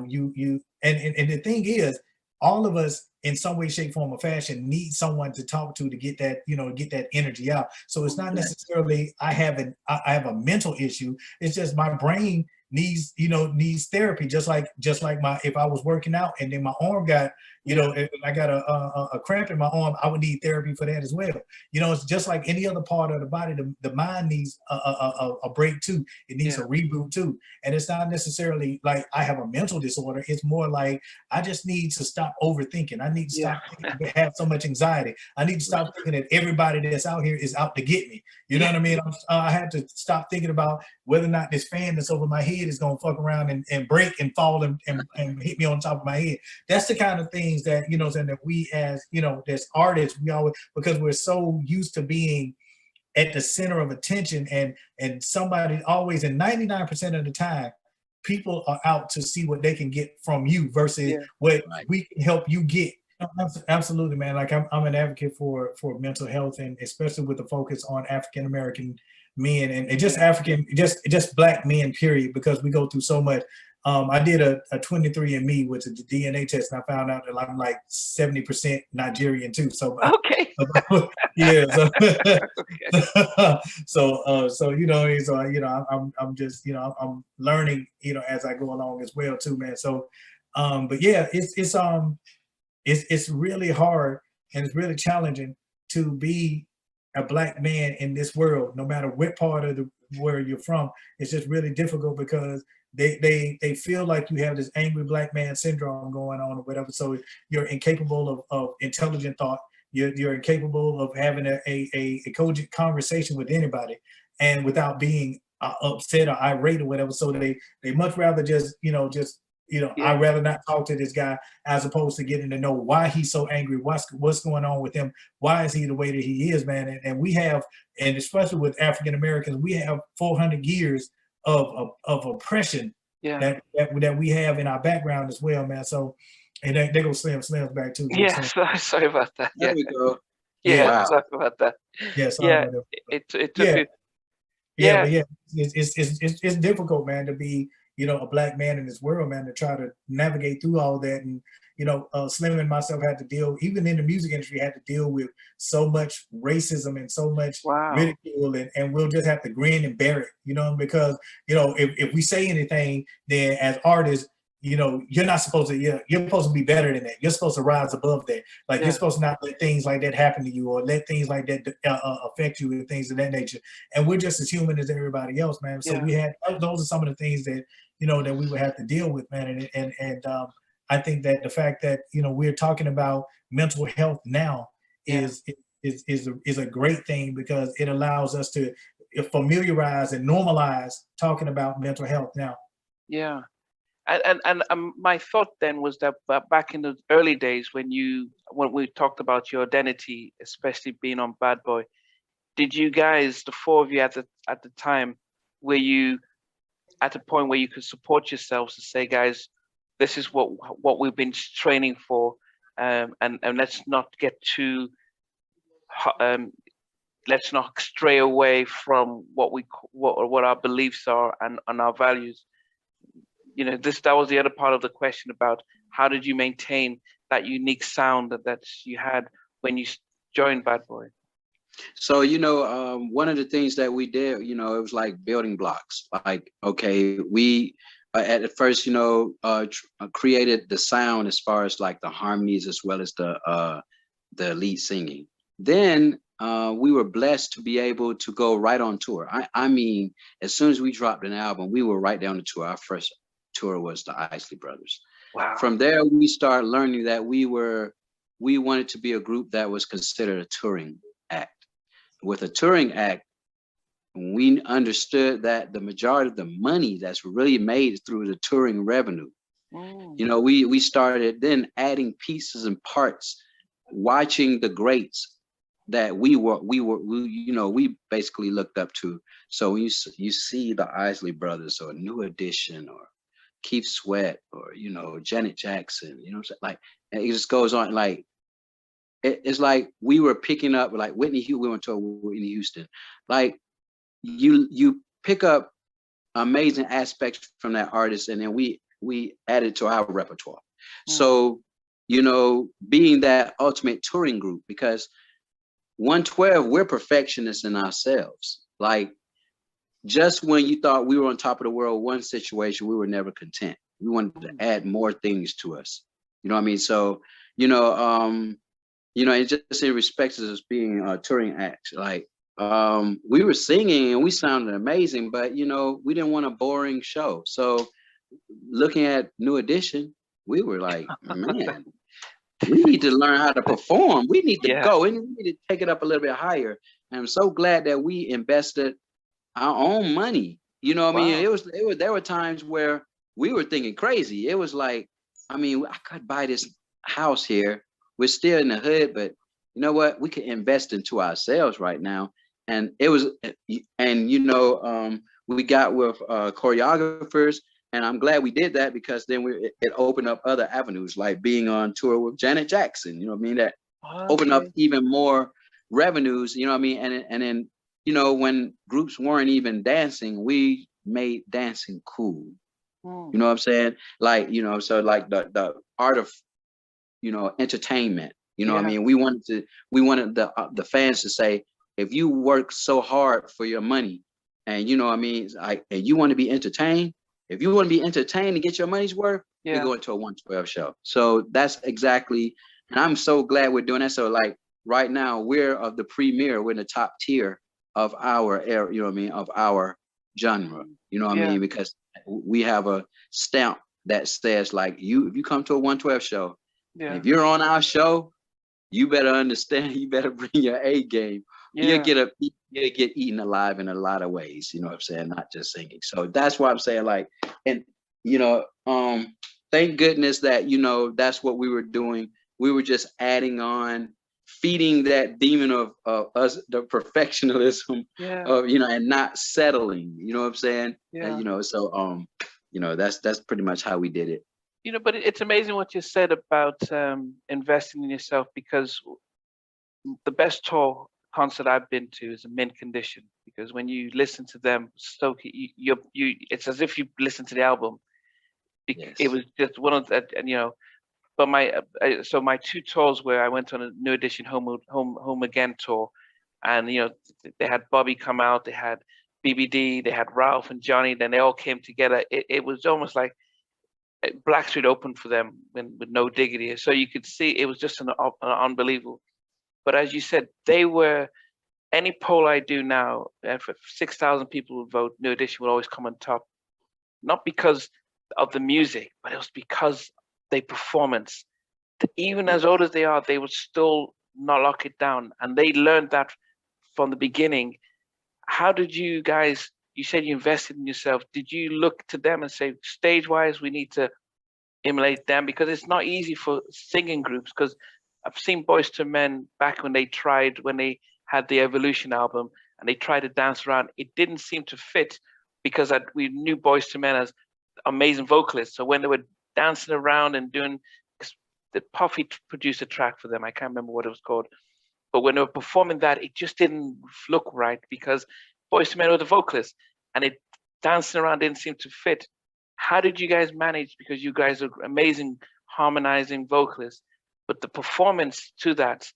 the thing is, all of us in some way, shape, form, or fashion need someone to talk to get that, get that energy out. So it's not necessarily I have a mental issue. It's just my brain needs therapy. Just like if I was working out and then my arm got, and I got a cramp in my arm, I would need therapy for that as well. It's just like any other part of the body. The mind needs a break too. It needs a reboot too. And it's not necessarily like I have a mental disorder. It's more like I just need to stop overthinking. I need to stop thinking, have so much anxiety. I need to stop thinking that everybody that's out here is out to get me. You know what I mean? I have to stop thinking about whether or not this fan that's over my head is gonna fuck around and break and fall and hit me on top of my head. That's the kind of things that that we as as artists, we always, because we're so used to being at the center of attention, and somebody always, and 99% of the time, people are out to see what they can get from you versus what we can help you get. Absolutely, man. Like I'm an advocate for mental health, and especially with the focus on African American men and just just Black men, period, because we go through so much. I did a 23andMe, which is a DNA test, and I found out that I'm like 70% Nigerian too. So okay, yeah. So, I'm just I'm learning as I go along as well too, man. So, but yeah, it's really hard and it's really challenging to be a Black man in this world, no matter what part of where you're from. It's just really difficult because they feel like you have this angry Black man syndrome going on or whatever. So you're incapable of intelligent thought. You're incapable of having a cogent conversation with anybody, and without being upset or irate or whatever. So they much rather just I'd rather not talk to this guy as opposed to getting to know why he's so angry, what's going on with him, why is he the way that he is, man. And we have, and especially with African Americans, we have 400 years of oppression that we have in our background as well, man. So, and they go Slim's back too. Yeah, sorry about that. There we go. Yeah, Wow. sorry about that. Yeah, sorry about that. It took it. Yeah, but it's difficult, man, to be, a black man in this world, man, to try to navigate through all that. And, Slim and myself had to deal, even in the music industry, had to deal with so much racism and so much ridicule, and we'll just have to grin and bear it, because, if we say anything, then as artists, you're not supposed to, you're supposed to be better than that. You're supposed to rise above that. Like you're supposed to not let things like that happen to you, or let things like that affect you, and things of that nature. And we're just as human as everybody else, man. So those are some of the things that, that we would have to deal with, man. And I think that the fact that, we're talking about mental health now is a great thing, because it allows us to familiarize and normalize talking about mental health now. Yeah. And my thought then was that back in the early days when we talked about your identity, especially being on Bad Boy, did you guys, the four of you at the time, were you at a point where you could support yourselves to say, guys, this is what we've been training for, and let's not get too let's not stray away from what our beliefs are and our values. That was the other part of the question about how did you maintain that unique sound that you had when you joined Bad Boy? So, one of the things that we did, it was like building blocks. Like, okay, we at first, created the sound as far as like the harmonies as well as the lead singing. Then we were blessed to be able to go right on tour. I mean, as soon as we dropped an album, we were right down the tour. Our first tour was the Isley Brothers. Wow. From there, we started learning that we wanted to be a group that was considered a touring act. With a touring act, we understood that the majority of the money that's really made through the touring revenue. We started then adding pieces and parts, watching the greats that we basically looked up to. So when you see the Isley Brothers or New Edition or Keith Sweat or Janet Jackson, like it just goes on. Like it's like we were picking up like Whitney Houston. We went to Whitney Houston. Like you pick up amazing aspects from that artist, and then we added to our repertoire. So being that ultimate touring group, because 112, we're perfectionists in ourselves. Like, just when you thought we were on top of the world, one situation, we were never content. We wanted to add more things to us. You know what I mean? So, it just in respect to us being a touring act, like, we were singing and we sounded amazing, but, we didn't want a boring show. So looking at New Edition, we were like, man, we need to learn how to perform. We need to go and we need to take it up a little bit higher. And I'm so glad that we invested our own money. You know what I mean? There were times where we were thinking crazy. It was like, I could buy this house here. We're still in the hood, but you know what? We could invest into ourselves right now. And it was, we got with choreographers, and I'm glad we did that, because then it opened up other avenues, like being on tour with Janet Jackson. You know what I mean? That opened up even more revenues. You know what I mean? And then when groups weren't even dancing, we made dancing cool. You know what I'm saying? Like, so like the art of, entertainment, what I mean? We wanted the fans to say, if you work so hard for your money and and you want to be entertained, if you want to be entertained and get your money's worth, you're going to a 112 show. So that's exactly, and I'm so glad we're doing that. So like right now we're of the premier, we're in the top tier of our area, of our genre, I mean? Because we have a stamp that says like, if you come to a 112 show, if you're on our show, you better understand, you better bring your A game, you get eaten alive in a lot of ways, you know what I'm saying? Not just singing. So that's why I'm saying, like, and thank goodness that, that's what we were doing. We were just adding on, feeding that demon of us, the perfectionism of, and not settling, you know what I'm saying? And, so, that's pretty much how we did it. But it's amazing what you said about investing in yourself, because the best tour concert I've been to is a Mint Condition, because when you listen to them, it's as if you listen to the album. Yes. It was just one of the, and but my two tours where I went on a New Edition Home Again tour, and they had Bobby come out, they had BBD, they had Ralph and Johnny, then they all came together. It was almost like Blackstreet opened for them with No Diggity, so you could see it was just an unbelievable. But as you said, they were, any poll I do now, if 6,000 people would vote, New Edition would always come on top, not because of the music, but it was because their performance. Even as old as they are, they would still not lock it down, and they learned that from the beginning. How did you guys? You said you invested in yourself. Did you look to them and say, stage-wise, we need to emulate them? Because it's not easy for singing groups. Because I've seen Boyz II Men back when they had the Evolution album and they tried to dance around. It didn't seem to fit, because we knew Boyz II Men as amazing vocalists. So when they were dancing around and doing, the Puffy produced a track for them. I can't remember what it was called. But when they were performing that, it just didn't look right, because Boyz II Men were the vocalists, and it dancing around didn't seem to fit. How did you guys manage? Because you guys are amazing harmonizing vocalists, but the performance to that,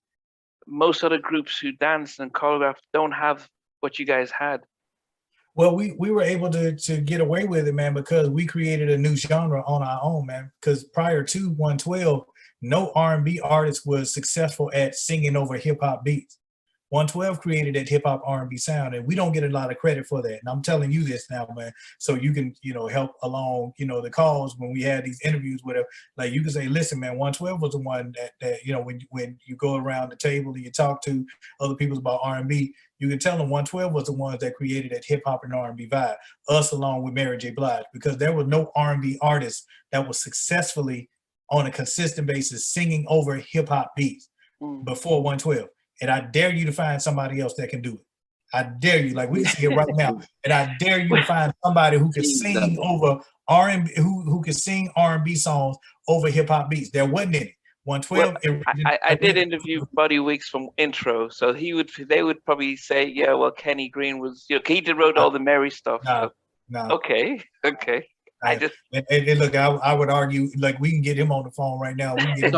most other groups who dance and choreograph don't have what you guys had. Well, we were able to get away with it, man, because we created a new genre on our own, man. Because prior to 112, no R&B artist was successful at singing over hip hop beats. 112 created that hip hop R&B sound, and we don't get a lot of credit for that. And I'm telling you this now, man, so you can, help along, the cause when we had these interviews with her. Like, you can say, listen, man, 112 was the one that when you go around the table and you talk to other people about R&B, you can tell them 112 was the ones that created that hip hop and R&B vibe. Us along with Mary J. Blige, because there was no R&B artist that was successfully on a consistent basis singing over hip hop beats before 112. And I dare you to find somebody else that can do it. I dare you, like we can see it right now. And I dare you to find somebody who can sing over R&B, who can sing R&B songs over hip hop beats. There wasn't any. 112. Well, I did interview Buddy Weeks from Intro, so they would probably say, yeah, well, Kenny Green was, he wrote all the Mary stuff. No. Okay. Look, I would argue, like, we can get him on the phone right now. We can get him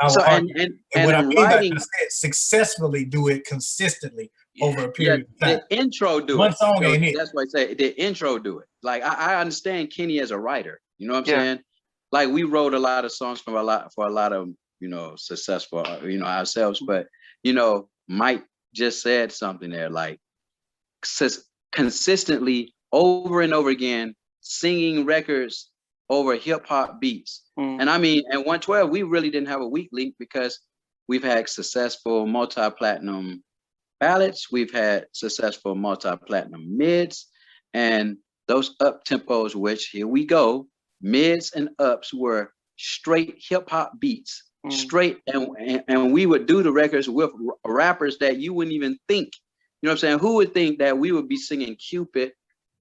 and I writing, successfully do it consistently over a period of time. The intro do One it. song ain't it. That's why I say the intro do it. Like, I understand Kenny as a writer. You know what I'm saying? Like, we wrote a lot of songs for a lot of successful ourselves, but Mike just said something there, like, consistently over and over again singing records over hip hop beats. And I mean, at 112, we really didn't have a weak link, because we've had successful multi-platinum ballads, we've had successful multi-platinum mids, and those up tempos, which, here we go, mids and ups were straight hip hop beats, straight, and we would do the records with rappers that you wouldn't even think, what I'm saying? Who would think that we would be singing Cupid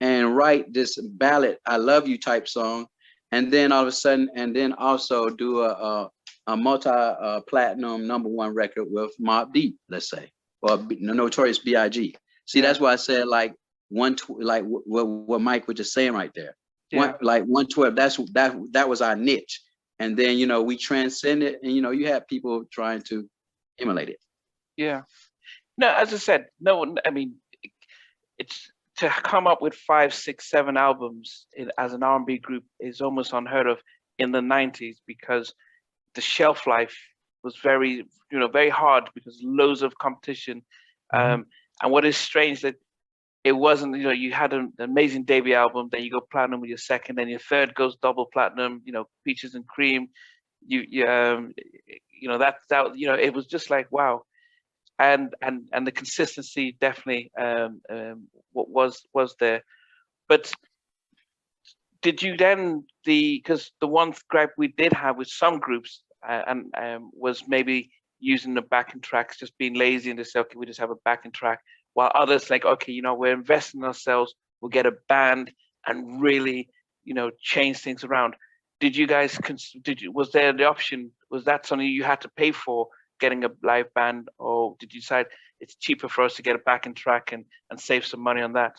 and write this ballad, I Love You type song, and then all of a sudden, and then also do a multi-platinum #1 record with Mobb Deep, let's say, or Notorious B.I.G. See, that's why I said, like, what Mike was just saying right there. Like 112, that was our niche. And then, we transcended, and, you had people trying to emulate it. Yeah. No, as I said, I mean, it's, to come up with 5, 6, 7 albums as an R&B group is almost unheard of in the 90s, because the shelf life was very hard, because loads of competition. And what is strange that it wasn't, you had an amazing debut album, then you go platinum with your second, then your third goes double platinum, Peaches and Cream. It was just like, wow. and the consistency definitely was there. But did you then because the one gripe we did have with some groups and was maybe using the backing tracks, just being lazy and just say, okay, we just have a backing track, while others like, okay, we're investing in ourselves, we'll get a band and really, change things around. Did you guys was there the option, was that something you had to pay for, getting a live band, or did you decide it's cheaper for us to get a backing track and save some money on that?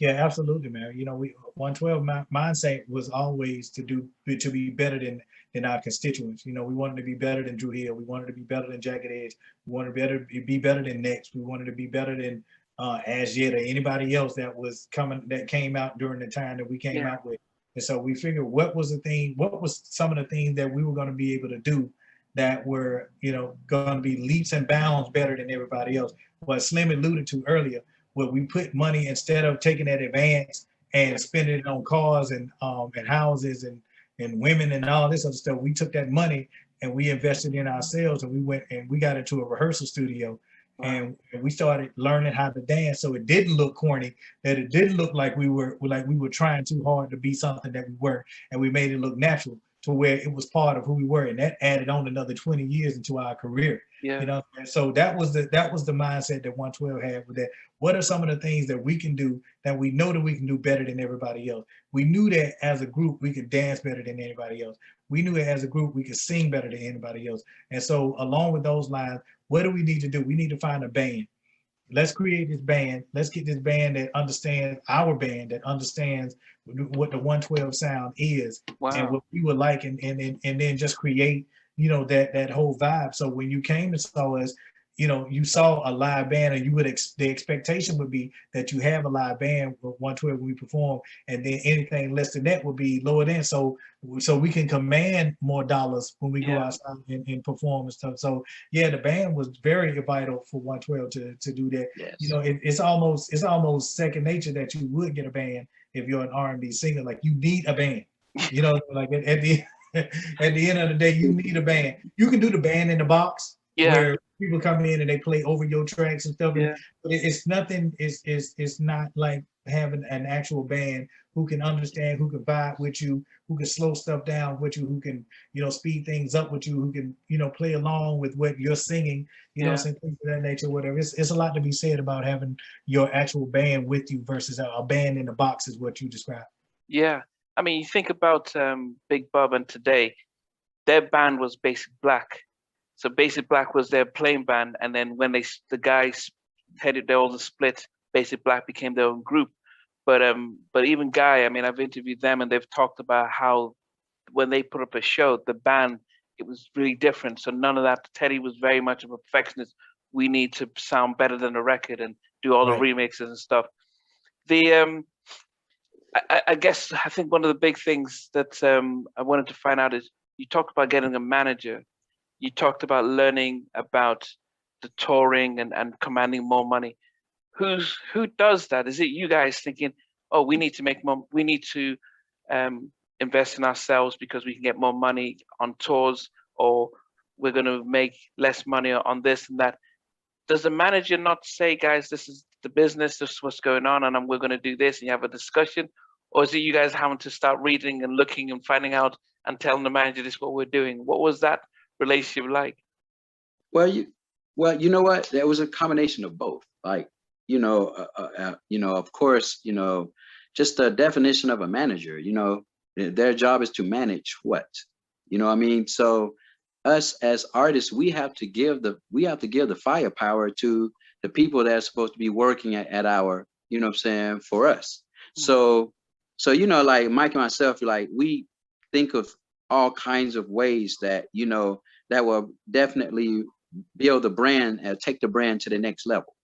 Yeah, absolutely, man. We 112 mindset was always to be better than our constituents. We wanted to be better than Drew Hill. We wanted to be better than Jagged Edge. We wanted to be better than Next. We wanted to be better than As Yet or anybody else that came out during the time that we came out with. And so we figured what was some of the things that we were going to be able to do that were, going to be leaps and bounds better than everybody else. What Slim alluded to earlier, where we put money, instead of taking that advance and spending it on cars and houses and women and all this other stuff, we took that money and we invested in ourselves, and we went and we got into a rehearsal studio. Wow. And we started learning how to dance, so it didn't look corny, that it didn't look like we were trying too hard to be something that we weren't, and we made it look natural to where it was part of who we were, and that added on another 20 years into our career. Yeah. And so that was the mindset that 112 had with that. What are some of the things that we can do that we know that we can do better than everybody else? We knew that as a group we could dance better than anybody else. We knew that as a group we could sing better than anybody else. And so along with those lines, what do we need to do? We need to find a band. Let's create this band. Let's get this band that understands our band, that understands what the 112 sound is. Wow. And what we would like, and then just create, that whole vibe. So when you came and saw us, you saw a live band, and the expectation would be that you have a live band with 112 when we perform, and then anything less than that would be lowered in, so we can command more dollars when we go outside and perform and stuff. So yeah, the band was very vital for 112 to do that. Yes. It's almost second nature that you would get a band if you're an R&B singer. Like, you need a band. Like at the end of the day, you need a band. You can do the band in the box, where people come in and they play over your tracks and stuff. Yeah. But it's nothing. It's not like having an actual band who can understand, who can vibe with you, who can slow stuff down with you, who can speed things up with you, who can play along with what you're singing. Things of that nature. Whatever. It's a lot to be said about having your actual band with you versus a band in the box, is what you described. Yeah. I mean, you think about Big Bub and Today, their band was Basic Black. So Basic Black was their playing band, and then when the guys headed their own split, Basic Black became their own group. But even Guy, I mean, I've interviewed them, and they've talked about how when they put up a show, the band, it was really different. So none of that. Teddy was very much of a perfectionist. We need to sound better than the record and do all the remixes and stuff. I guess I think one of the big things that I wanted to find out is, you talked about getting a manager. You talked about learning about the touring and commanding more money. Who does that? Is it you guys thinking, oh, we need to make more, we need to invest in ourselves because we can get more money on tours, or we're going to make less money on this and that? Does the manager not say, guys, this is the business, this is what's going on, and we're going to do this, and you have a discussion? Or is it you guys having to start reading and looking and finding out and telling the manager this is what we're doing? What was that relationship like? Well, you know what? There was a combination of both. Like, of course, just the definition of a manager, their job is to manage what, what I mean? So us as artists, we have to give the firepower to the people that are supposed to be working at our, for us. So, like Mike and myself, like, we think of all kinds of ways that, that will definitely build the brand and take the brand to the next level.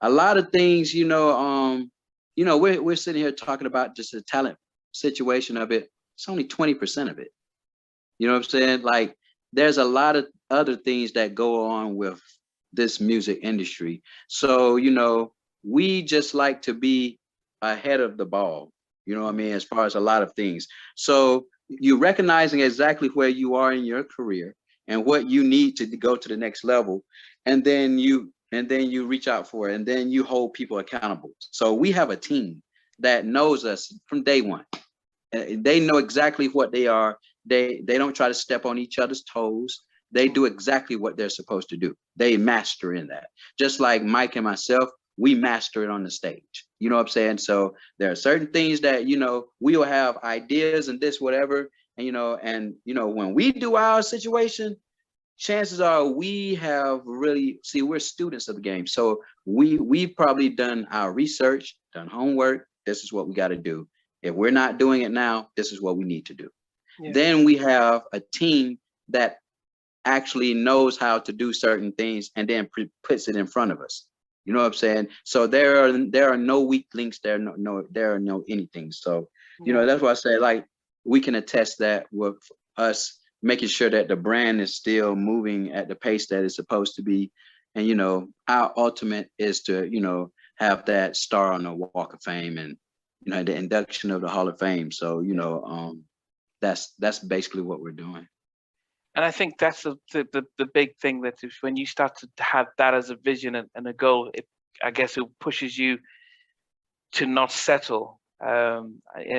A lot of things, we're sitting here talking about just the talent situation of it. It's only 20% of it. You know what I'm saying? Like, there's a lot of other things that go on with this music industry. So, we just like to be ahead of the ball, as far as a lot of things. So you're recognizing exactly where you are in your career and what you need to go to the next level. And then you and then you reach out for it, and then you hold people accountable. So we have a team that knows us from day one. They know exactly what they are. They don't try to step on each other's toes. They do exactly what they're supposed to do. They master in that. Just like Mike and myself, we master it on the stage. You know what I'm saying? So there are certain things that, we'll have ideas and this, whatever. And, when we do our situation, chances are we have really, we're students of the game. So we've probably done our research, done homework. This is what we got to do. If we're not doing it now, this is what we need to do. Yeah. Then we have a team that actually knows how to do certain things and then puts it in front of us. You know what I'm saying? So there are no weak links. There are no anything. So, that's why I say, like, we can attest that with us making sure that the brand is still moving at the pace that it's supposed to be. And, our ultimate is to, have that star on the Walk of Fame and, the induction of the Hall of Fame. So, that's basically what we're doing. And I think that's the big thing, that is when you start to have that as a vision and a goal, I guess it pushes you to not settle. I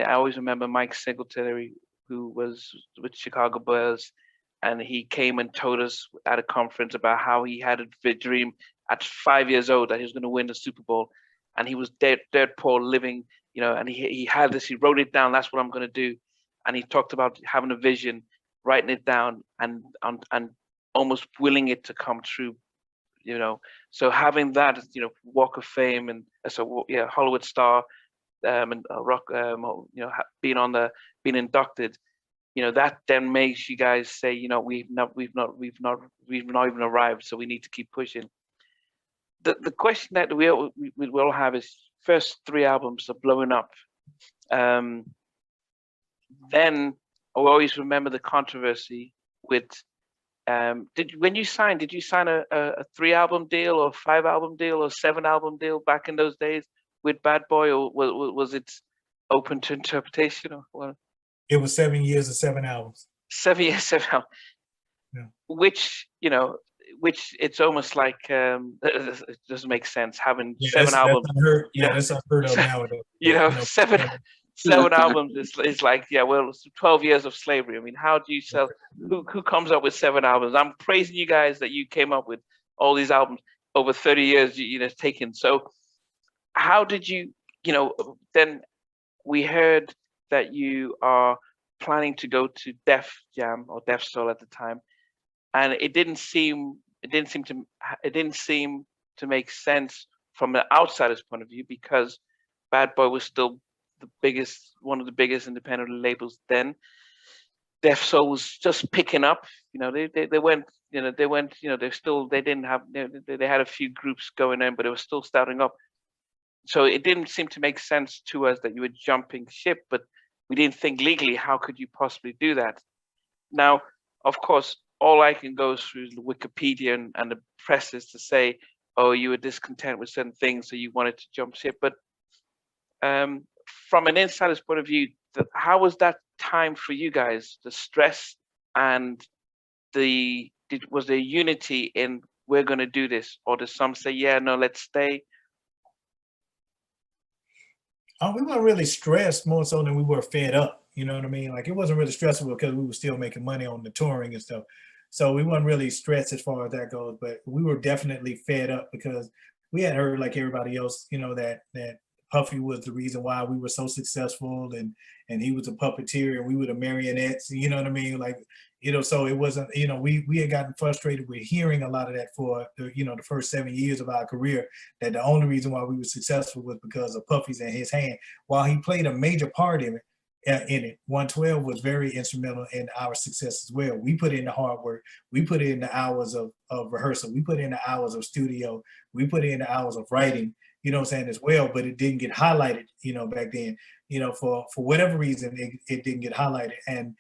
always remember Mike Singletary, who was with Chicago Bears, and he came and told us at a conference about how he had a dream at 5 years old that he was going to win the Super Bowl, and he was dirt poor living, and he had this, he wrote it down, that's what I'm going to do. And he talked about having a vision, writing it down, and almost willing it to come true, So having that, Walk of Fame, and Hollywood star, and rock, being inducted, that then makes you guys say, we've not even arrived, so we need to keep pushing. The question that we all have is, first 3 albums are blowing up. Then I always remember the controversy with, when you signed, did you sign a 3-album deal or 5-album deal or 7-album deal back in those days with Bad Boy, or was it open to interpretation, or what? It was 7 years of 7 albums. 7 years, 7 albums. Yeah. Which it's almost like, it doesn't make sense having 7 albums. That's unheard of nowadays. 7 albums is like, 12 years of slavery. I mean, how do you sell? Who comes up with 7 albums? I'm praising you guys that you came up with all these albums over 30 years, taken. So how did you, then we heard that you are planning to go to Def Jam or Def Soul at the time, and it didn't seem to make sense from an outsider's point of view, because Bad Boy was still one of the biggest independent labels then. Def Soul was just picking up. They had a few groups going in, but it was still starting up. So it didn't seem to make sense to us that you were jumping ship, but we didn't think legally, how could you possibly do that? Now, of course, all I can go through is Wikipedia and the press is to say, oh, you were discontent with certain things, so you wanted to jump ship. But from an insider's point of view, how was that time for you guys? The stress and was there unity in, we're going to do this? Or did some say, yeah, no, let's stay? We weren't really stressed, more so than we were fed up. You know what I mean? Like, it wasn't really stressful because we were still making money on the touring and stuff. So we weren't really stressed as far as that goes, but we were definitely fed up because we had heard, like everybody else, that Puffy was the reason why we were so successful, and he was a puppeteer and we were the marionettes, you know what I mean? Like, so it wasn't, we had gotten frustrated with hearing a lot of that for the first 7 years of our career, that the only reason why we were successful was because of Puffy's in his hand. While he played a major part in it, 112 was very instrumental in our success as well. We put in the hard work. We put in the hours of rehearsal. We put in the hours of studio. We put in the hours of writing, as well, but it didn't get highlighted, back then, for whatever reason, it didn't get highlighted. And,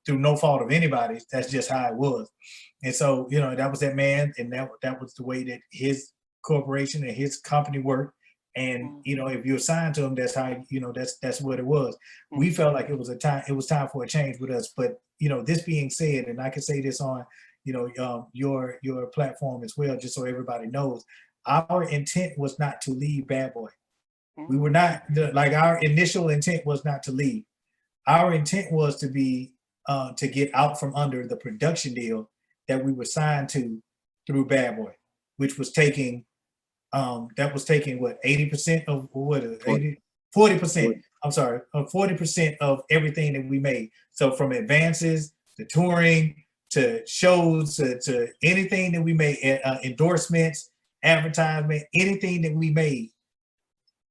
through no fault of anybody's, that's just how it was. And so, that was that man, and that was the way that his corporation and his company worked. And, if you're assigned to him, that's how, that's what it was. We felt like it was time for a change with us. But, this being said, and I can say this on, your platform as well, just so everybody knows. Our intent was not to leave Bad Boy. We were not like our initial intent was not to leave. Our intent was to be to get out from under the production deal that we were signed to through Bad Boy, which was taking what 80% of what 80 40%. I'm sorry, 40% of everything that we made. So from advances to touring to shows to anything that we made, endorsements, advertisement, anything that we made,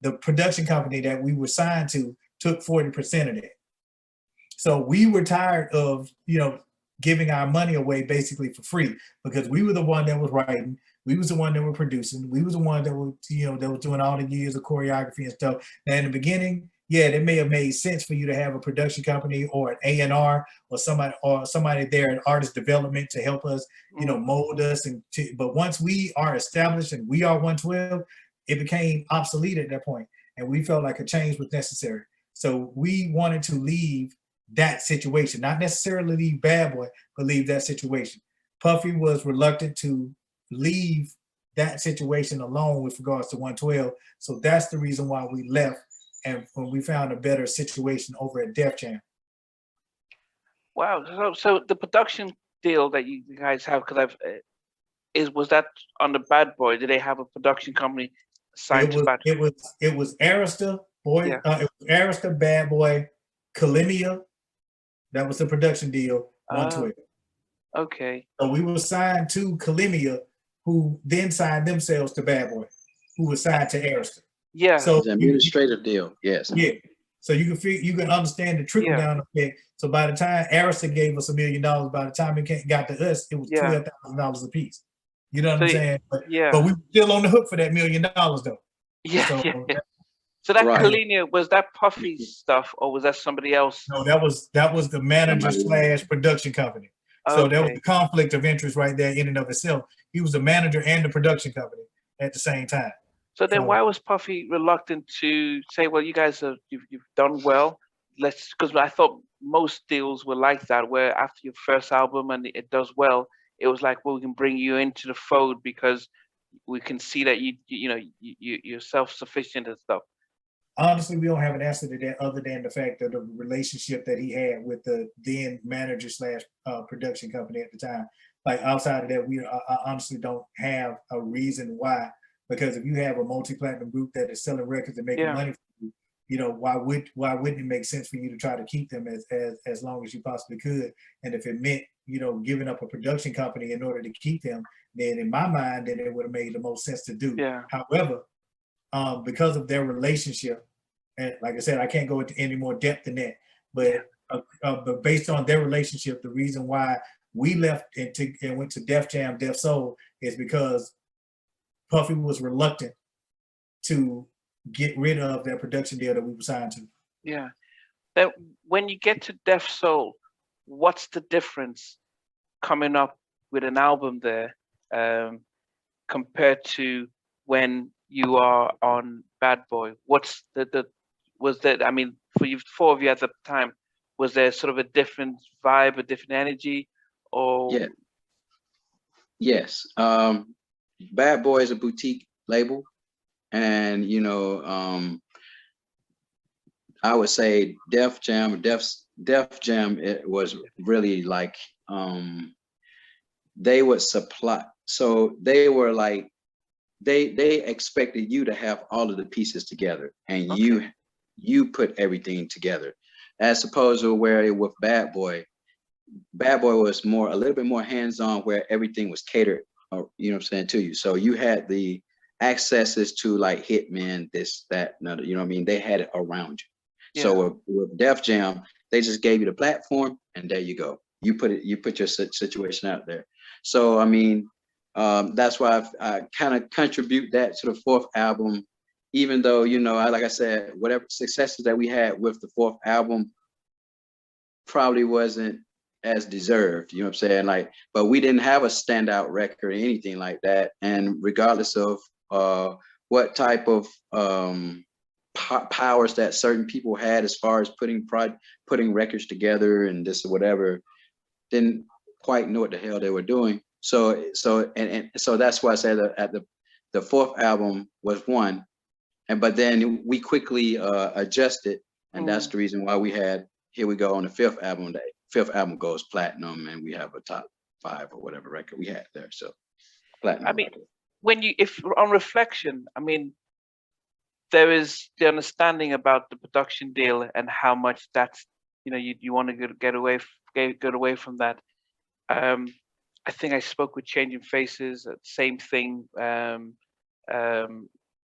the production company that we were signed to took 40% of that. So we were tired of, giving our money away basically for free, because we were the one that was writing, we was the one that were producing, we was the one that was, that was doing all the years of choreography and stuff. Now in the beginning, yeah, it may have made sense for you to have a production company or an A&R or somebody there in artist development to help us, mold us. But once we are established and we are 112, it became obsolete at that point, and we felt like a change was necessary. So we wanted to leave that situation, not necessarily leave Bad Boy, but leave that situation. Puffy was reluctant to leave that situation alone with regards to 112. So that's the reason why we left, and when we found a better situation over at Def Jam. Wow. So the production deal that you guys have, because was that under Bad Boy? Did they have a production company signed to Bad Boy? It was Arista, Yeah. it was Arista, Bad Boy, Kalimia. That was the production deal, 112. Okay. So we were signed to Kalimia, who then signed themselves to Bad Boy, who was signed to Arista. Yeah. So it's an administrative deal. Yes. Yeah. So you can understand the trickle down effect. So by the time Arista gave us $1 million, by the time it got to us, it was $12,000 a piece. You know what I'm saying? But we were still on the hook for that $1 million though. Yeah. So that Kalimia, was that Puffy's stuff, or was that somebody else? No, that was the manager / production company. So there was the conflict of interest right there in and of itself. He was the manager and the production company at the same time. So then why was Puffy reluctant to say, well, you guys you've done well, because I thought most deals were like that, where after your first album and it does well, it was like, well, we can bring you into the fold because we can see that you're self-sufficient and stuff. Honestly, we don't have an answer to that other than the fact that the relationship that he had with the then manager / production company at the time. Like outside of that, I honestly don't have a reason why. Because if you have a multi-platinum group that is selling records and making money for you, why wouldn't it make sense for you to try to keep them as long as you possibly could? And if it meant, giving up a production company in order to keep them, then in my mind, then it would have made the most sense to do. Yeah. However, because of their relationship, and like I said, I can't go into any more depth than that, but based on their relationship, the reason why we left and went to Def Jam, Def Soul is because Puffy was reluctant to get rid of that production deal that we were signed to. Yeah. Then when you get to Def Soul, what's the difference coming up with an album there compared to when you are on Bad Boy? What's for you four of you at the time, was there sort of a different vibe, a different energy, or? Yeah. Yes. Bad Boy is a boutique label, and I would say Def Jam, it was really like they would supply. So they were like they expected you to have all of the pieces together, and you put everything together, as opposed to where with Bad Boy was a little bit more hands-on, where everything was catered, to you. So you had the accesses to like Hitman, this, that, another, they had it around you. Yeah. So with Def Jam, they just gave you the platform, and there you go. You put your situation out there. So that's why I kind of contribute that to the fourth album, even though, like I said, whatever successes that we had with the fourth album probably wasn't as deserved, but we didn't have a standout record or anything like that. And regardless of what type of powers that certain people had as far as putting records together and this or whatever, then quite know what the hell they were doing. So that's why I said that at the fourth album was one, but then we quickly adjusted, and that's the reason why we had Here We Go on the fifth album. The fifth album goes platinum, and we have a top 5 or whatever record we had there. So platinum. I mean, if on reflection, I mean, there is the understanding about the production deal and how much that's, you want to get away from that. I think I spoke with Changing Faces, same thing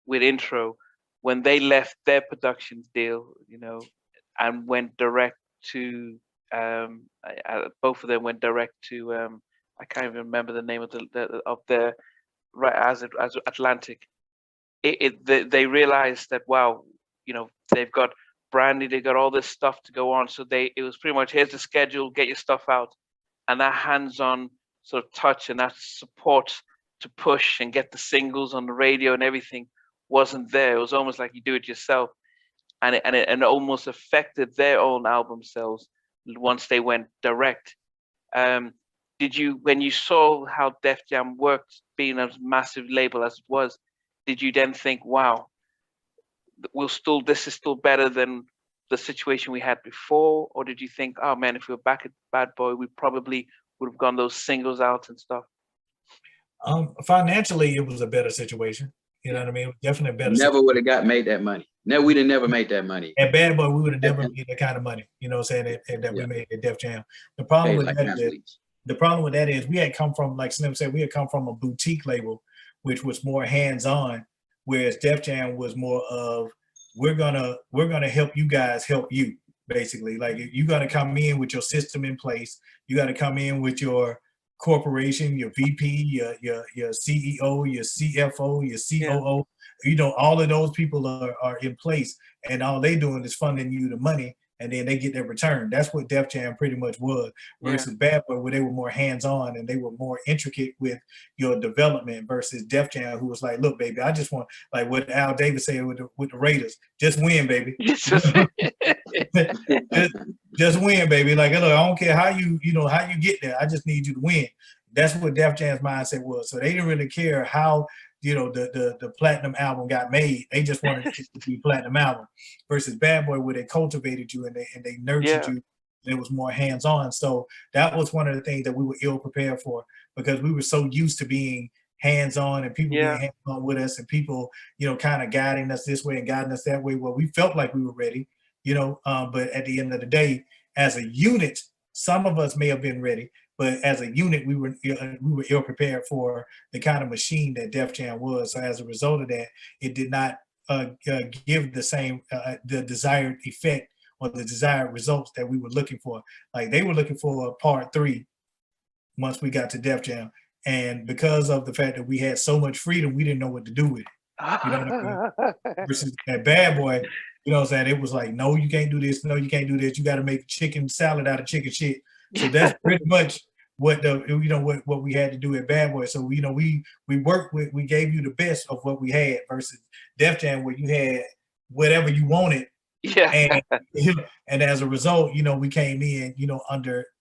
with Intro, when they left their production deal, and went direct to both of them went direct to I can't even remember the name of the right as Atlantic. They realized that, wow, they've got Brandy, they got all this stuff to go on, so it was pretty much, here's the schedule, get your stuff out, and that hands-on sort of touch and that support to push and get the singles on the radio and everything wasn't there. It was almost like you do it yourself, and it almost affected their own album sales once they went direct. Did you, when you saw how Def Jam worked, being a massive label as it was, did you then think, wow, this is still better than the situation we had before? Or did you think, oh man, if we were back at Bad Boy, we probably would have gone those singles out and stuff? Financially, it was a better situation. You know what I mean? Definitely better. Never would have made that money. No, we'd have never made that money. At Bad Boy, we would have never made that kind of money. You know what I'm saying? That we made at Def Jam. The problem with that is we had come from, like Slim said, we had come from a boutique label, which was more hands-on, whereas Def Jam was more of, we're gonna help you guys help you, basically. Like, you got to come in with your system in place. You got to come in with your corporation, your VP, your CEO, your CFO, your COO. All of those people are in place, and all they doing is funding you the money, and then they get their return. That's what Def Jam pretty much was, versus Bad Boy, where they were more hands-on and they were more intricate with your development, versus Def Jam, who was like, look, baby, I just want, like what Al Davis said with the Raiders, just win, baby. just win, baby. Like, look, I don't care how you get there. I just need you to win. That's what Def Jam's mindset was. So they didn't really care how the platinum album got made. They just wanted it to be platinum album. Versus Bad Boy, where they cultivated you and they nurtured you. And it was more hands-on. So that was one of the things that we were ill prepared for, because we were so used to being hands-on and people being hands-on with us, and people, kind of guiding us this way and guiding us that way. Well, we felt like we were ready, but at the end of the day, as a unit, some of us may have been ready, but as a unit, we were ill prepared for the kind of machine that Def Jam was. So as a result of that, it did not give the same the desired effect or the desired results that we were looking for. Like, they were looking for a part 3 once we got to Def Jam, and because of the fact that we had so much freedom, we didn't know what to do with it. You know what I mean? Versus at Bad Boy, what I'm saying, it was like, no, you can't do this. No, you can't do this. You got to make chicken salad out of chicken shit. So that's pretty much what what we had to do at Bad Boy. So we worked with, we gave you the best of what we had, versus Def Jam, where you had whatever you wanted. And as a result, we came in,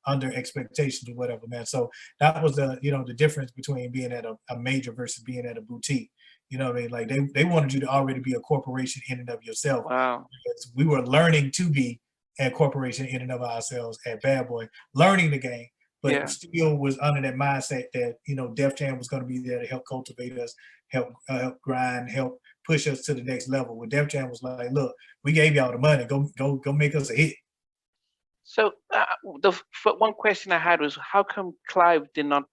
under expectations or whatever, man. So that was the difference between being at a major versus being at a boutique. You know what I mean? Like, they wanted you to already be a corporation in and of yourself. Wow. Because we were learning to be a corporation in and of ourselves at Bad Boy, learning the game, but still was under that mindset that, Def Jam was going to be there to help cultivate us, help grind, help push us to the next level. Where Def Jam was like, look, we gave y'all the money, go make us a hit. So the one question I had was, how come Clive did not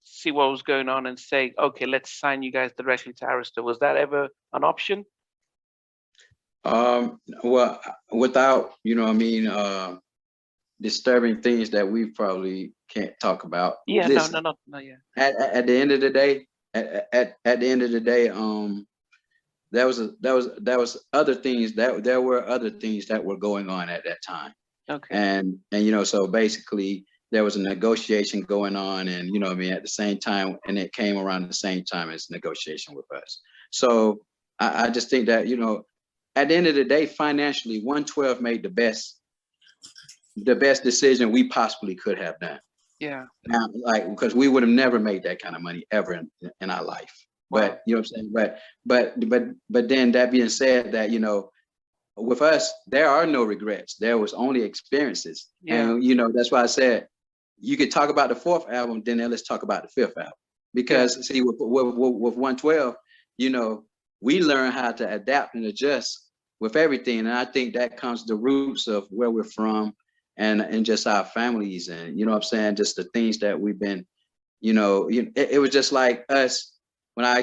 see what was going on and say, okay, let's sign you guys directly to Arista? Was that ever an option? Well, without, disturbing things that we probably can't talk about. Yeah, listen, no. At the end of the day, at the end of the day, there was other things there were other things that were going on at that time. Okay. And so basically there was a negotiation going on, and at the same time, and it came around the same time as negotiation with us. So I just think that, at the end of the day, financially, 112 made the best decision we possibly could have done. Yeah. Now, like, because we would have never made that kind of money ever in our life. But Wow. you know what I'm saying? But then that being said, that, you know, with us, there are no regrets. There was only experiences. Yeah. And, you know, that's why I said you could talk about the fourth album, then let's talk about the fifth album. Because see, with 112, you know, we learn how to adapt and adjust with everything. And I think that comes the roots of where we're from and just our families, and, you know what I'm saying, just the things that we've been, you know, it was just like us. When I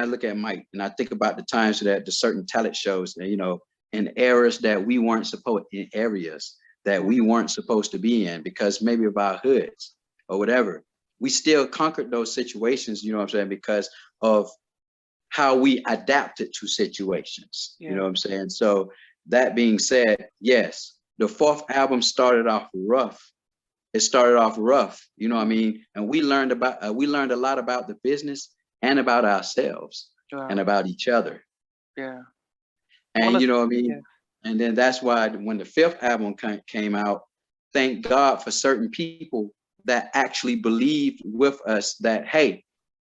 look at Mike and I think about the times that the certain talent shows, and, you know, in areas that we weren't supposed to be in because maybe of our hoods or whatever, we still conquered those situations, you know what I'm saying, because of how we adapted to situations, you know what I'm saying? So that being said, yes, the fourth album started off rough. It started off rough, you know what I mean? And we learned a lot about the business and about ourselves and about each other. Yeah. And you know what I mean? And then that's why when the fifth album came out, thank God for certain people that actually believed with us that, hey,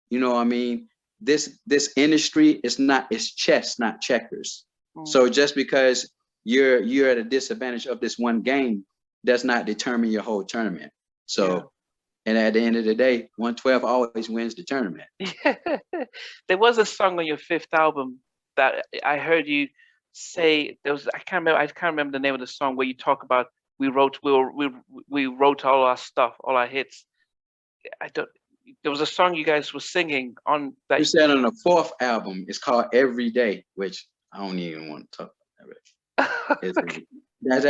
you know what I mean? This industry it's chess, not checkers. So just because you're at a disadvantage of this one game does not determine your whole tournament. So, and at the end of the day, 112 always wins the tournament. There was a song on your fifth album that I heard you say. I can't remember the name of the song, where you talk about we wrote all our stuff, all our hits. There was a song you guys were singing on that. You said on the fourth album, it's called Every Day, which I don't even want to talk about that. Okay. Because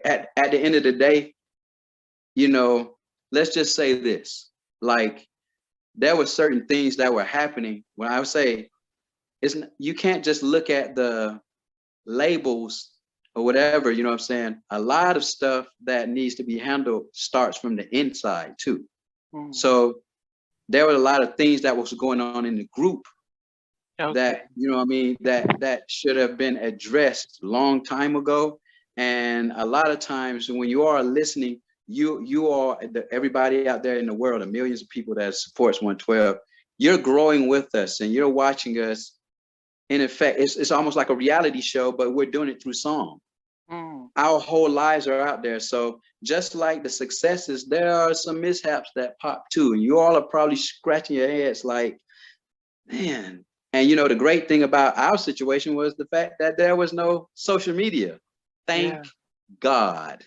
at the end of the day, you know, let's just say this, like, there were certain things that were happening when I would say you can't just look at the labels or whatever, you know what I'm saying? A lot of stuff that needs to be handled starts from the inside too. So there were a lot of things that was going on in the group that, you know what I mean, that should have been addressed long time ago. And a lot of times when you are listening, you are everybody out there in the world, the millions of people that supports 112, you're growing with us and you're watching us. In effect, it's almost like a reality show, but we're doing it through song. Our whole lives are out there. So just like the successes, there are some mishaps that pop too. And you all are probably scratching your heads like, man. And you know, the great thing about our situation was the fact that there was no social media. Thank God.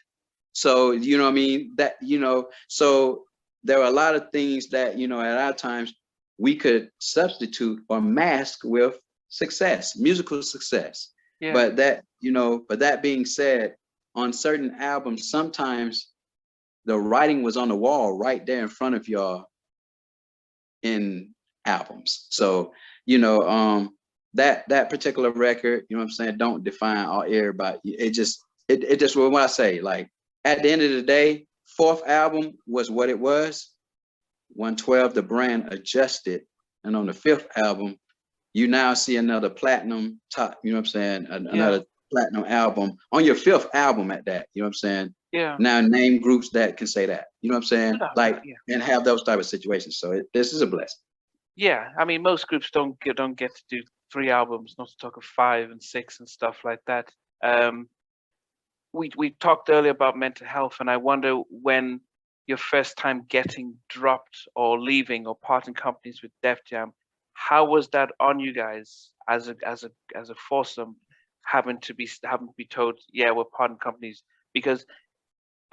So, you know what I mean? That, you know, so there are a lot of things that, you know, at our times we could substitute or mask with success, musical success. But that, you know, but that being said, on certain albums, sometimes the writing was on the wall right there in front of y'all in albums. So, you know, that particular record, you know what I'm saying, don't define all everybody. It just what I say, like, at the end of the day, fourth album was what it was. 112, the brand adjusted. And on the fifth album, you now see another platinum top, you know what I'm saying? Another platinum album on your fifth album at that, you know what I'm saying? Yeah. Now name groups that can say that, you know what I'm saying? And have those type of situations. So this is a blessing. Yeah. I mean, most groups don't get to do 3 albums, not to talk of 5 and 6 and stuff like that. We talked earlier about mental health, and I wonder when your first time getting dropped or leaving or parting companies with Def Jam, how was that on you guys as a foursome, having to be told, yeah, we're parting companies? Because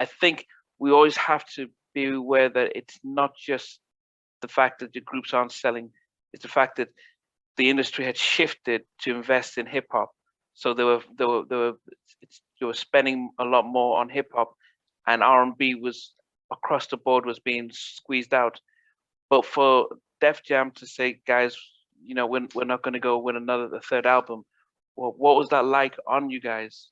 I think we always have to be aware that it's not just the fact that the groups aren't selling, it's the fact that the industry had shifted to invest in hip hop. So they were spending a lot more on hip hop, and R&B was across the board was being squeezed out. But for Def Jam to say, guys, you know, we're not going to go with the third album, well, what was that like on you guys?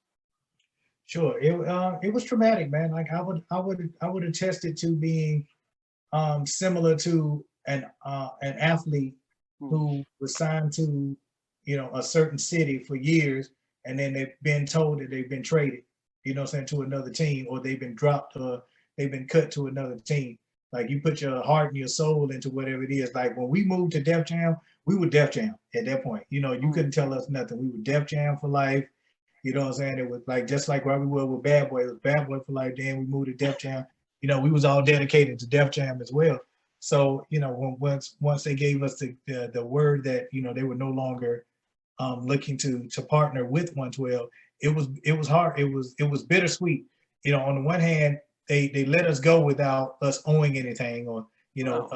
Sure, it was traumatic, man. Like I would attest it to being similar to an athlete who was signed to, you know, a certain city for years, and then they've been told that they've been traded. you know what I'm saying, to another team, or they've been dropped, or they've been cut to another team. Like you put your heart and your soul into whatever it is. Like when we moved to Def Jam, we were Def Jam at that point. You know, you couldn't tell us nothing. We were Def Jam for life. You know what I'm saying? It was like just like where we were with Bad Boy. It was Bad Boy for life. Then we moved to Def Jam. You know, we was all dedicated to Def Jam as well. So you know, once they gave us the word that you know they were no longer looking to partner with 112, it was hard. It was bittersweet. You know, on the one hand, they let us go without us owing anything, or you know,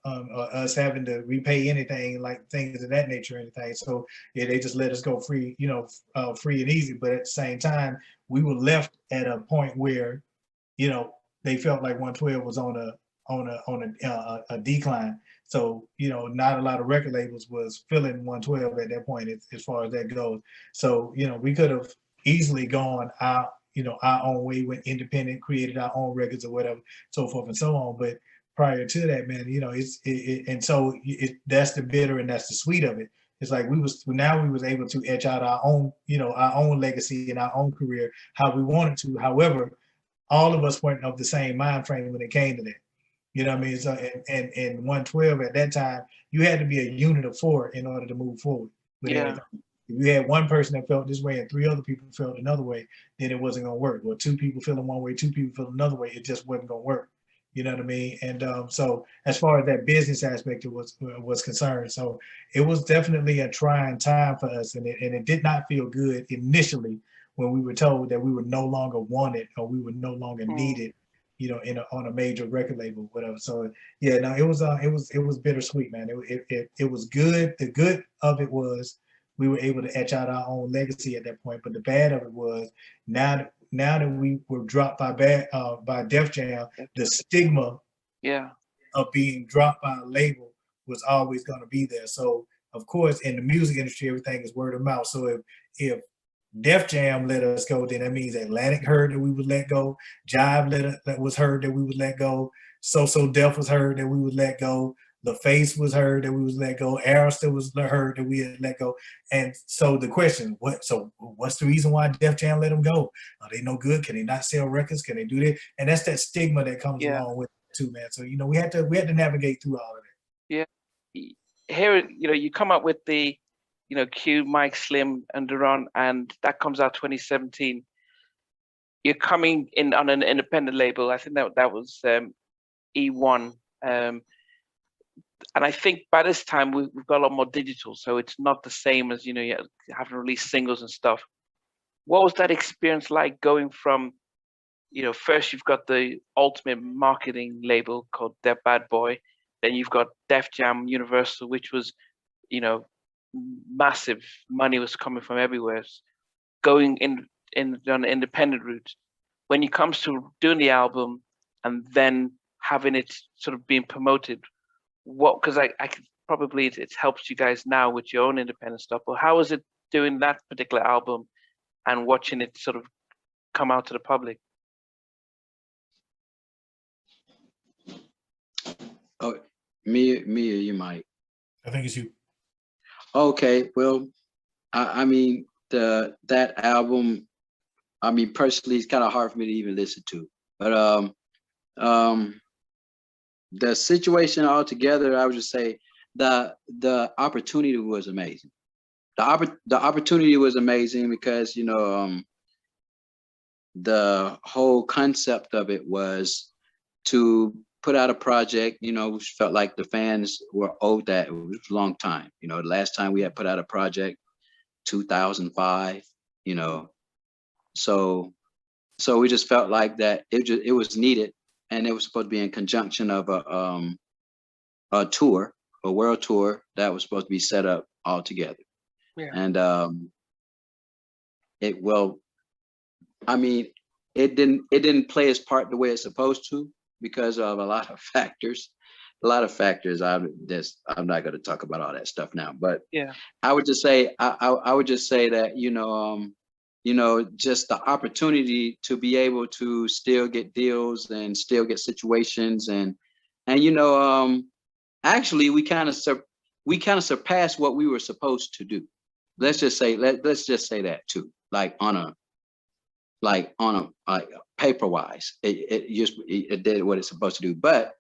us having to repay anything, like things of that nature or anything. So yeah, they just let us go free, you know, free and easy. But at the same time, we were left at a point where, you know, they felt like 112 was on a decline. So you know, not a lot of record labels was filling 112 at that point as far as that goes. So you know, we could have easily gone out, you know, our own way, went independent, created our own records or whatever, so forth and so on. But prior to that, man, you know, that's the bitter and that's the sweet of it. It's like we was able to etch out our own, you know, our own legacy and our own career how we wanted to. However, all of us weren't of the same mind frame when it came to that. You know what I mean? So and 112 at that time, you had to be a unit of 4 in order to move forward with anything. If you had one person that felt this way and 3 other people felt another way, then it wasn't gonna work. Or 2 people feeling one way, 2 people feeling another way, it just wasn't gonna work. You know what I mean? And so as far as that business aspect was concerned, so it was definitely a trying time for us, and it did not feel good initially when we were told that we were no longer wanted or we were no longer needed, you know, on a major record label, whatever. So yeah, no, it was bittersweet, man. It was good. The good of it was we were able to etch out our own legacy at that point, but the bad of it was now that we were dropped by Def Jam, the stigma of being dropped by a label was always going to be there. So of course, in the music industry, everything is word of mouth. So if Def Jam let us go, then that means Atlantic heard that we would let go. Jive was heard that we would let go. So Def was heard that we would let go. The Face was heard that we was let go. Arista was heard that we had let go. And so the question, what's the reason why Def Jam let them go? Are they no good? Can they not sell records? Can they do that? And that's that stigma that comes along with it too, man. So you know, we had to navigate through all of that. Yeah. Here, you know, you come up with the, you know, Q, Mike, Slim, and Duran, and that comes out 2017. You're coming in on an independent label. I think that was E1. And I think by this time we've got a lot more digital, so it's not the same as, you know, you having released singles and stuff. What was that experience like going from, you know, first you've got the ultimate marketing label called Def Bad Boy, then you've got Def Jam Universal, which was, you know, massive money was coming from everywhere, going in on an independent route. When it comes to doing the album and then having it sort of being promoted, because I could probably it helps you guys now with your own independent stuff, but how is it doing that particular album and watching it sort of come out to the public? Oh, me or you, Mike? I think it's you. Okay, well, I mean that album, I mean personally, it's kind of hard for me to even listen to, but the situation altogether, I would just say the opportunity was amazing. The opportunity was amazing because, you know, the whole concept of it was to put out a project, you know, which felt like the fans were owed that. It was a long time. You know, the last time we had put out a project, 2005, you know, so we just felt like that it was needed, and it was supposed to be in conjunction of a tour, a world tour that was supposed to be set up all together. Yeah. And I mean, it didn't play its part the way it's supposed to because of a lot of factors. I'm not going to talk about all that stuff now, but yeah, I would just say I would just say that, you know, just the opportunity to be able to still get deals and still get situations, and you know, actually we kind of surpassed what we were supposed to do. Let's just say that too, like on like on a like paper wise. It did what it's supposed to do. But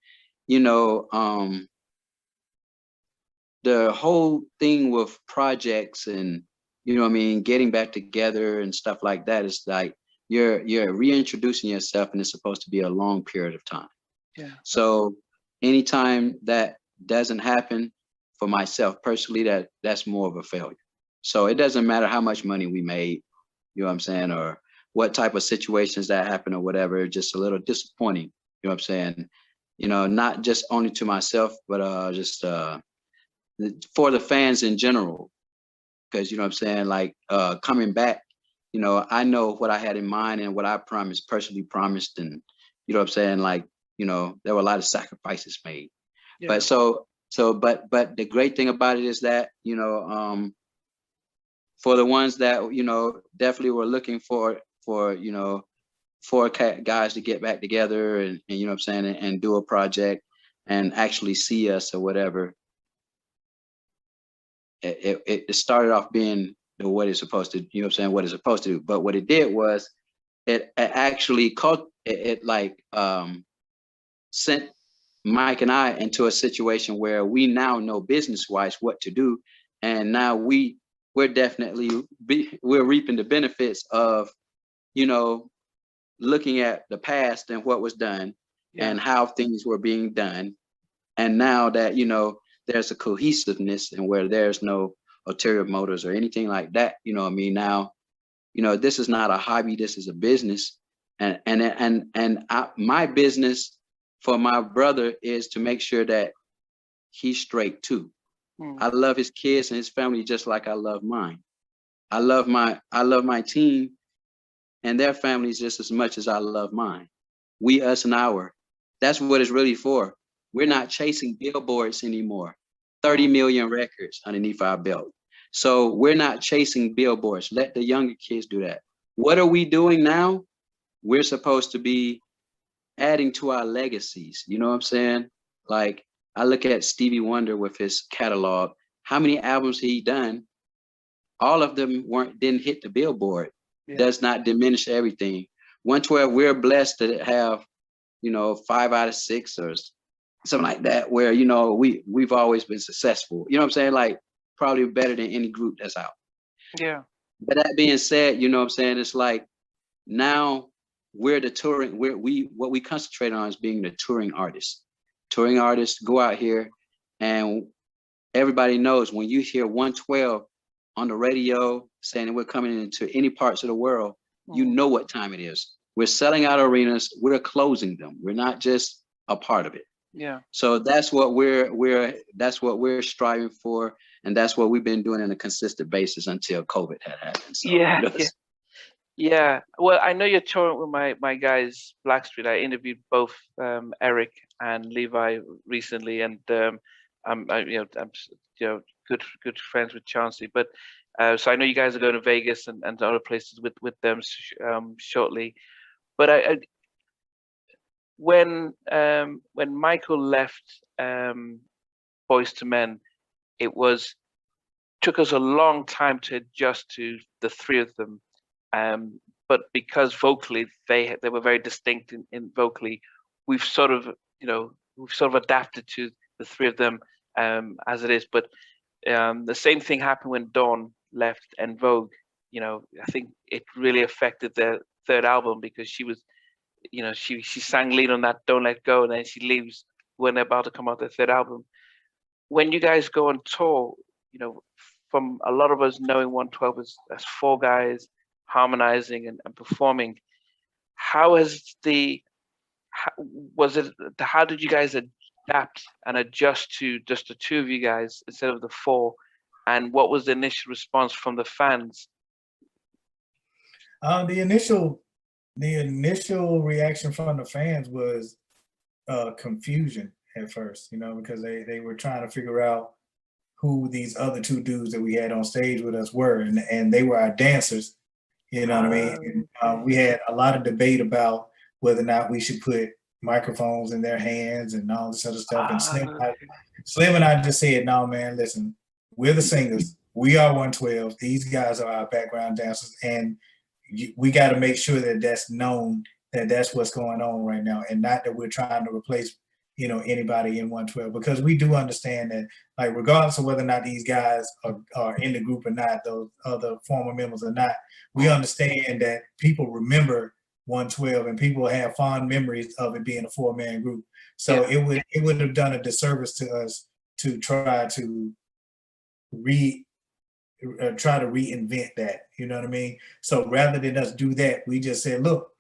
the whole thing with projects and getting back together and stuff like that is like you're reintroducing yourself, and it's supposed to be a long period of time. Yeah. So anytime that doesn't happen for myself personally, that's more of a failure. So it doesn't matter how much money we made, you know what I'm saying, or what type of situations that happen or whatever, just a little disappointing, you know what I'm saying? Not just only to myself, but just for the fans in general. Because you know what I'm saying, like coming back, I know what I had in mind and what I personally promised, and you know what I'm saying, like, there were a lot of sacrifices made. Yeah. But but the great thing about it is that, for the ones that, definitely were looking for guys to get back together and you know what I'm saying, and do a project and actually see us or whatever. It started off being what it's supposed to, you know what I'm saying, what it's supposed to do. But what it did was it actually sent Mike and I into a situation where we now know business-wise what to do. And now we're definitely we're reaping the benefits of, looking at the past and what was done and how things were being done. And now that, there's a cohesiveness and where there's no ulterior motives or anything like that, now, this is not a hobby, this is a business. My business for my brother is to make sure that he's straight too. I love his kids and his family just like I love mine. I love my team and their families just as much as I love mine. We, us, and our. That's what it's really for. We're not chasing billboards anymore. 30 million records underneath our belt. So we're not chasing billboards. Let the younger kids do that. What are we doing now? We're supposed to be adding to our legacies. You know what I'm saying? Like, I look at Stevie Wonder with his catalog. How many albums he done? All of them didn't hit the billboard. Yeah. Does not diminish everything. 112, we're blessed to have, 5 out of 6 or something like that, where, we've always been successful. You know what I'm saying? Like, probably better than any group that's out. Yeah. But that being said, you know what I'm saying? It's like, now we're the touring, what we concentrate on is being the touring artists. Touring artists go out here, and everybody knows when you hear 112 on the radio saying that we're coming into any parts of the world, you know what time it is. We're selling out arenas, we're closing them. We're not just a part of it. Yeah. So that's what we're striving for, and that's what we've been doing on a consistent basis until COVID had happened. So, yeah. Well, I know you're touring with my guys Blackstreet. I interviewed both Eric and Levi recently, and I'm good friends with Chauncey. But so I know you guys are going to Vegas and other places with them shortly. But when Michael left Boys to Men, it took us a long time to adjust to the three of them. But because vocally they were very distinct in vocally, we've sort of adapted to the three of them as it is. But the same thing happened when Dawn left En Vogue. I think it really affected their third album, because she was, she sang lead on that Don't Let Go, and then she leaves when they're about to come out their third album. When you guys go on tour, from a lot of us knowing 112 as 4 guys harmonizing and performing, how did you guys adapt and adjust to just the 2 of you guys instead of the 4? And what was the initial response from the fans? The initial reaction from the fans was confusion at first, because they were trying to figure out who these other 2 dudes that we had on stage with us were, and they were our dancers. You know what I mean? And, we had a lot of debate about whether or not we should put microphones in their hands and all this other stuff. And Slim and I just said, no, man, listen, we're the singers. We are 112. These guys are our background dancers. And we got to make sure that that's known, that that's what's going on right now, and not that we're trying to replace, anybody in 112, because we do understand that, like, regardless of whether or not these guys are in the group or not, those other former members or not, we understand that people remember 112 and people have fond memories of it being a 4-man group. So it would have done a disservice to us to try to reinvent that. You know what I mean? So rather than us do that, we just said, look,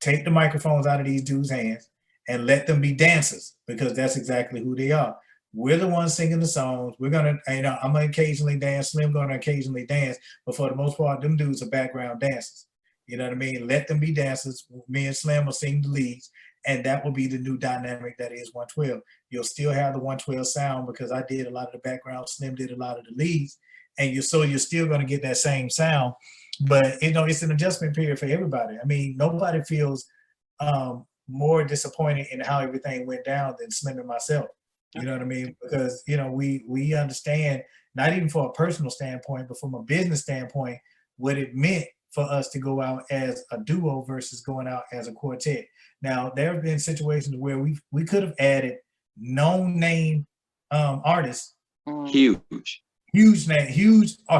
take the microphones out of these dudes' hands and let them be dancers, because that's exactly who they are. We're the ones singing the songs. We're gonna, I'm gonna occasionally dance. Slim gonna occasionally dance, but for the most part, them dudes are background dancers. You know what I mean? Let them be dancers. Me and Slim will sing the leads, and that will be the new dynamic that is 112. You'll still have the 112 sound because I did a lot of the background. Slim did a lot of the leads, and you're still gonna get that same sound, but it's an adjustment period for everybody. I mean, nobody feels more disappointed in how everything went down than Slim and myself. You know what I mean? Because we understand, not even for a personal standpoint, but from a business standpoint, what it meant for us to go out as a duo versus going out as a quartet. Now, there have been situations where we could have added known name artists, huge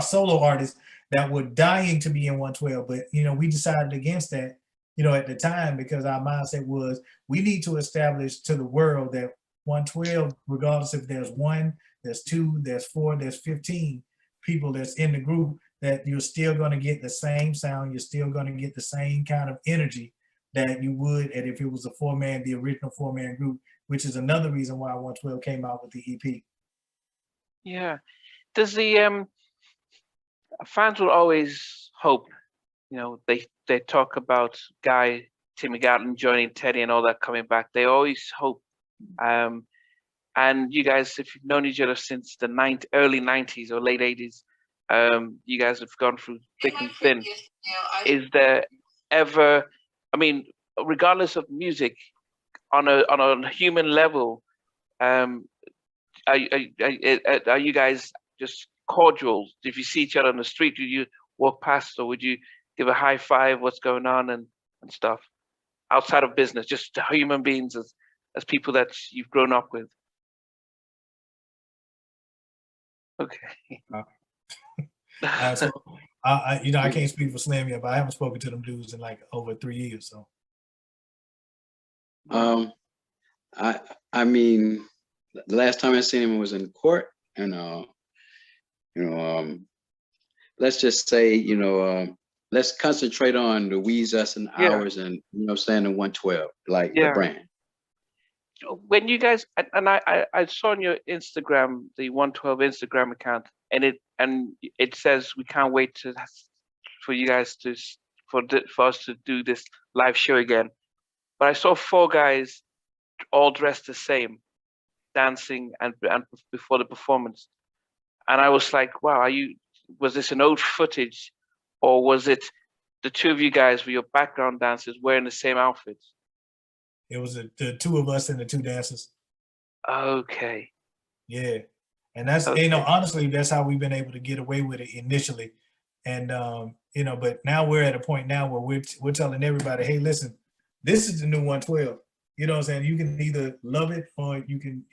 solo artists that were dying to be in 112, but we decided against that. At the time, because our mindset was, we need to establish to the world that 112, regardless if there's 1, there's 2, there's 4, there's 15 people that's in the group, that you're still going to get the same sound, you're still going to get the same kind of energy that you would, and if it was the original 4-man group, which is another reason why 112 came out with the EP. Yeah. Does the fans will always hope, they talk about Guy, Timmy Gatlin joining Teddy and all that coming back. They always hope. And you guys, if you've known each other since the early 90s or late 80s, you guys have gone through thick and thin. Is there ever, regardless of music, on a human level, are you guys just cordial? If you see each other on the street, do you walk past, or would you give a high five, what's going on and stuff, outside of business, just human beings as people that you've grown up with? Okay. So I can't speak for Slim yet, but I haven't spoken to them dudes in like over 3 years. So I mean, the last time I seen him was in court, and let's just say, let's concentrate on the we's, us, and ours, and saying the 112, like the brand. When you guys, and I saw on your Instagram, the 112 Instagram account, and it says we can't wait for you guys for us to do this live show again. But I saw 4 guys all dressed the same, dancing and before the performance, and I was like, wow, was this an old footage, or was it the 2 of you guys with your background dancers wearing the same outfits? It was the 2 of us and the 2 dancers. Okay. Yeah, and that's honestly, that's how we've been able to get away with it initially, and but now we're at a point now where we're telling everybody, hey, listen, this is the new 112. You know what I'm saying? You can either love it or you can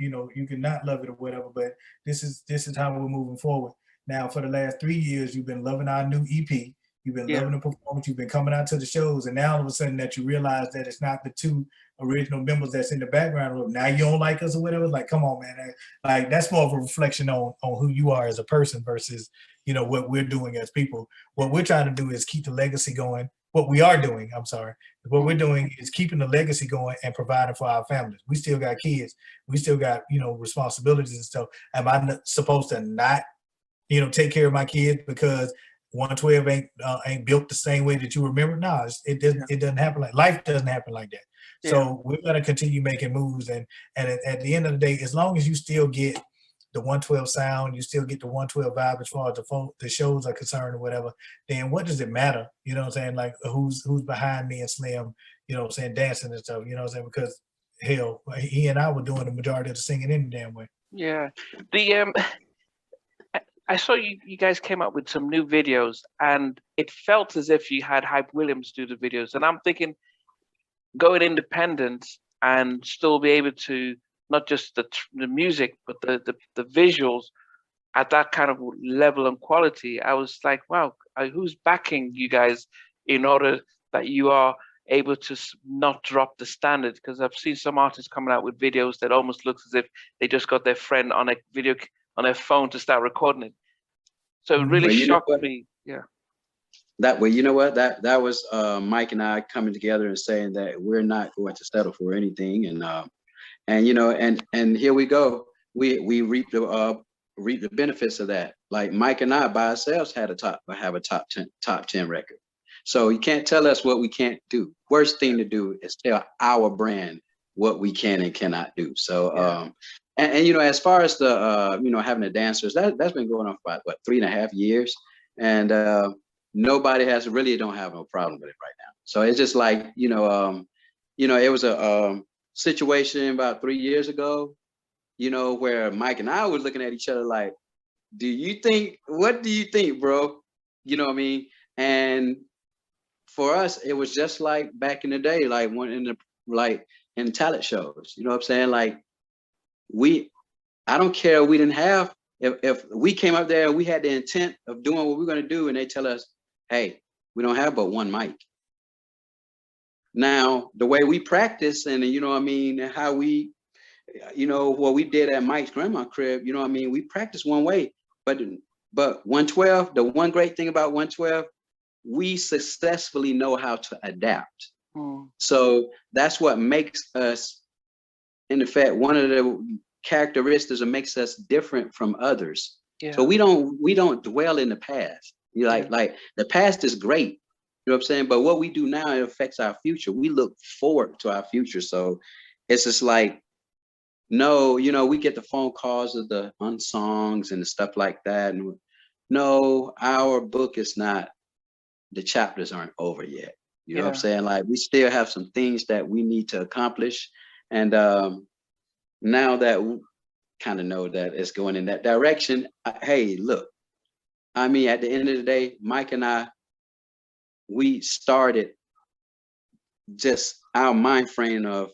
not love it or whatever. But this is how we're moving forward. Now, for the last 3 years, you've been loving our new EP. You've been loving the performance. You've been coming out to the shows, and now all of a sudden that you realize that it's not the 2 original members that's in the background. Now you don't like us or whatever. Like, come on, man. Like, that's more of a reflection on who you are as a person versus what we're doing as people. What we're trying to do is keep the legacy going. What we are doing, what we're doing is keeping the legacy going and providing for our families. We still got kids. We still got responsibilities and stuff. Am I supposed to not take care of my kids because 112 ain't built the same way that you remember? No, it doesn't happen. Like, life doesn't happen like that. Yeah. So we're gonna continue making moves, and at the end of the day, as long as you still get the 112 sound, you still get the 112 vibe as far as the shows are concerned or whatever, then what does it matter? You know what I'm saying? Like, who's behind me and Slim, dancing and stuff, you know what I'm saying? Because hell, he and I were doing the majority of the singing any damn way. Yeah. I saw you guys came up with some new videos, and it felt as if you had Hype Williams do the videos. And I'm thinking, going independent and still be able to not just the music, but the visuals at that kind of level and quality. I was like, wow, who's backing you guys in order that you are able to not drop the standard? Because I've seen some artists coming out with videos that almost looks as if they just got their friend on a video on their phone to start recording it. So it really shocked me. Yeah. That way, you know what? That was Mike and I coming together and saying that we're not going to settle for anything, and you know, and here we go. We reap the benefits of that. Like Mike and I by ourselves have a top 10 record. So you can't tell us what we can't do. Worst thing to do is tell our brand what we can and cannot do. So and you know, as far as the you know, having the dancers, that's been going on for about what, 3.5 years, and nobody don't have no problem with it right now. So it's just like, you know, it was a situation about 3 years ago, you know, where Mike and I was looking at each other like, what do you think, bro? You know what I mean? And for us, it was just like back in the day, like in talent shows, you know what I'm saying? Like I don't care. We didn't have, if we came up there and we had the intent of doing what we're going to do, and they tell us, hey, we don't have but one mic. Now, the way we practice and, you know what I mean, how we, you know, what we did at Mike's grandma crib, you know what I mean, we practice one way, but 112, the one great thing about 112, we successfully know how to adapt. So that's what makes us, in effect, one of the characteristics that makes us different from others. Yeah. So we don't dwell in the past. You like the past is great, you know what I'm saying? But what we do now, it affects our future. We look forward to our future. So it's just like, no, you know, we get the phone calls of the unsongs and the stuff like that. And no, our book is not, the chapters aren't over yet. You know what I'm saying? Like, we still have some things that we need to accomplish. And now that we kind of know that it's going in that direction, hey, look, I mean, at the end of the day, Mike and I, we started just our mind frame of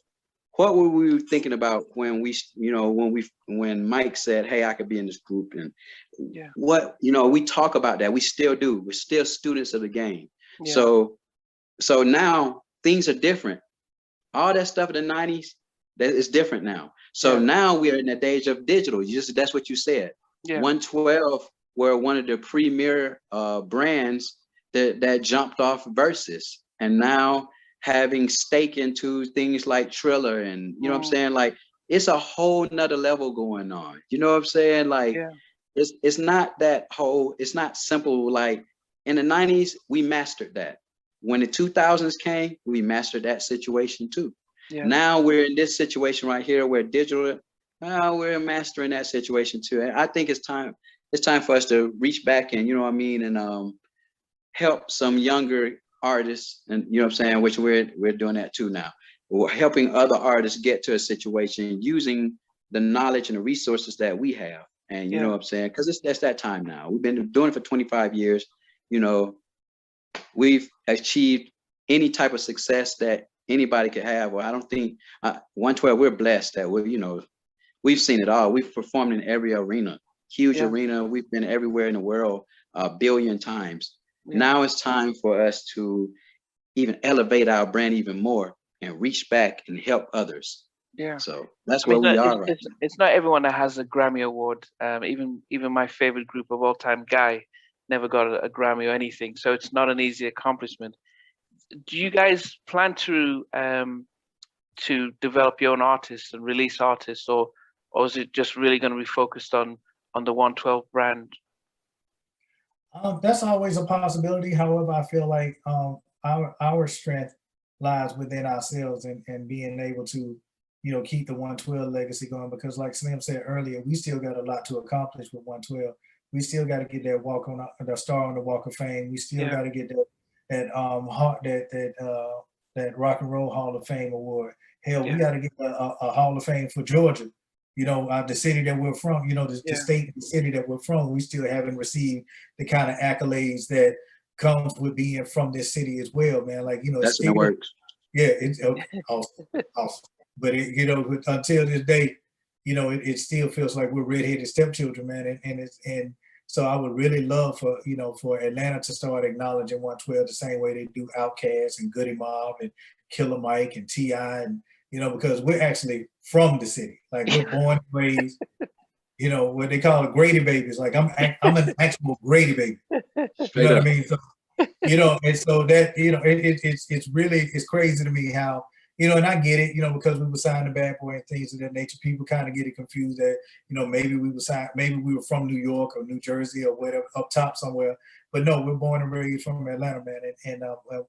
what were we thinking about when we, you know, when Mike said, hey, I could be in this group, and what, you know, we talk about that. We still do. We're still students of the game. Yeah. So now things are different. All that stuff in the 90s, that is different now. So now we are in the age of digital. That's what you said. 112 were one of the premier brands that jumped off Versus, and now having stake into things like Triller, and you know what I'm saying? Like, it's a whole nother level going on. You know what I'm saying? Like, it's not that whole, it's not simple. Like in the 90s, we mastered that. When the 2000s came, we mastered that situation too. Yeah. Now we're in this situation right here where digital, we're mastering that situation too. And I think it's time for us to reach back and, you know what I mean, and help some younger artists, and you know what I'm saying, which we're doing that too now. We're helping other artists get to a situation using the knowledge and the resources that we have. And you know what I'm saying? Because that's that time now. We've been doing it for 25 years. You know, we've achieved any type of success that anybody could have. Well, I don't think 112, we're blessed that we're, you know, we've seen it all. We've performed in every arena, huge arena. We've been everywhere in the world 1 billion times. Yeah. Now it's time for us to even elevate our brand even more and reach back and help others. Yeah. So that's where we are right now. It's not everyone that has a Grammy award. Even my favorite group of all time, Guy, never got a Grammy or anything. So it's not an easy accomplishment. Do you guys plan to develop your own artists and release artists, or is it just really going to be focused on the 112 brand? That's always a possibility. However, I feel like our strength lies within ourselves and being able to, you know, keep the 112 legacy going, because like Slim said earlier, we still got a lot to accomplish with 112. We still got to get that the star on the Walk of Fame. We still got to get that Rock and Roll Hall of Fame award. Hell, we got to get a Hall of Fame for Georgia. the city that we're from, the state, the city that we're from, we still haven't received the kind of accolades that comes with being from this city as well, man. Like, That's in the works. Yeah, it's awesome, awesome. But until this day, it still feels like we're redheaded stepchildren, man. And so I would really love for Atlanta to start acknowledging 112 the same way they do Outkast and Goody Mob and Killer Mike and T.I. and because we're actually from the city. Like, we're born and raised, what they call it, Grady babies. Like, I'm an actual Grady baby. You know what I mean? So, and so that, it's crazy to me how, and I get it, because we were signed to Bad Boy and things of that nature. People kind of get it confused that, maybe we were from New York or New Jersey or whatever, up top somewhere. But no, we're born and raised from Atlanta, man. And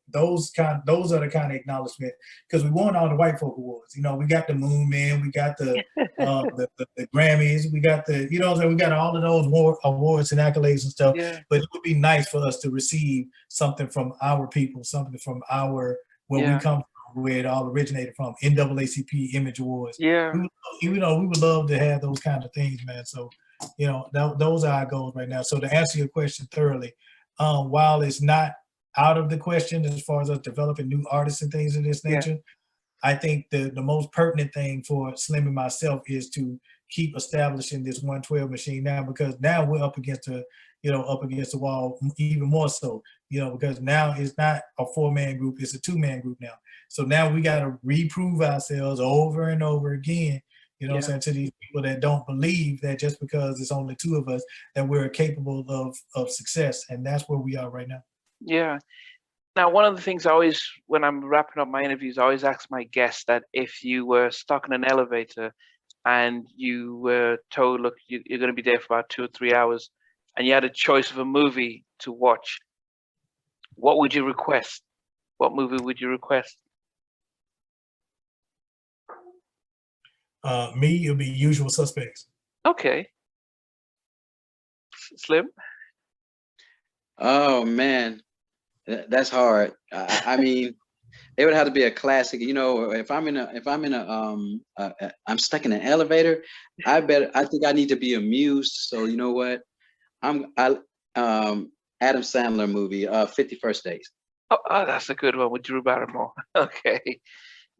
those are the kind of acknowledgement, because we won all the white folk awards. We got the Moon Man, we got the the Grammys, we got we got all of those awards and accolades and stuff. Yeah. But it would be nice for us to receive something from our people, something from where we come from, where it all originated from. NAACP Image Awards. Yeah. We would love to have those kind of things, man. So, those are our goals right now. So to answer your question thoroughly, while it's not out of the question as far as us developing new artists and things of this nature, I think the most pertinent thing for Slim and myself is to keep establishing this 112 machine now, because now we're up against the wall even more so, because now it's not a 4-man group, it's a 2-man group now. So now we got to reprove ourselves over and over again, what I'm saying, to these people that don't believe that just because it's only 2 of us that we're capable of success. And that's where we are right now. Yeah. Now, one of the things I always, when I'm wrapping up my interviews, I always ask my guests that if you were stuck in an elevator and you were told, look, you're going to be there for about 2 or 3 hours, and you had a choice of a movie to watch, what would you request? What movie would you request? Me, it'll be Usual Suspects. Okay. Slim? Oh man, that's hard. I mean, it would have to be a classic. If I'm stuck in an elevator, I think I need to be amused. So you know what? Adam Sandler movie, 51st Days. Oh, that's a good one with Drew Barrymore. Okay.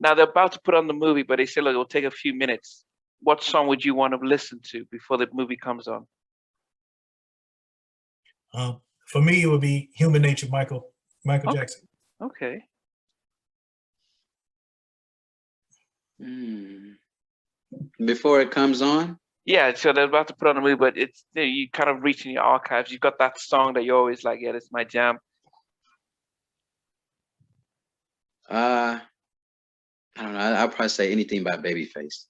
Now they're about to put on the movie, but they say, look, it'll take a few minutes. What song would you want to listen to before the movie comes on? For me, it would be Human Nature, Michael Jackson. Okay. Before it comes on? Yeah, so they're about to put on the movie, but it's you kind of reach in your archives. You've got that song that you're always like, yeah, this is my jam. I don't know. I'll probably say anything by Babyface.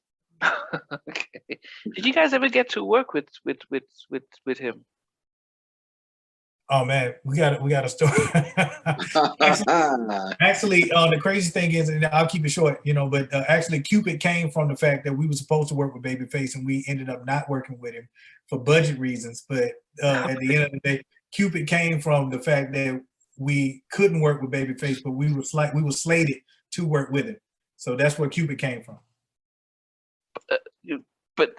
Okay. Did you guys ever get to work with him? Oh man, we got a story. Actually, the crazy thing is, and I'll keep it short, but actually Cupid came from the fact that we were supposed to work with Babyface and we ended up not working with him for budget reasons. But at the end of the day, Cupid came from the fact that we couldn't work with Babyface, but we were slated to work with him. So that's where Cupid came from. But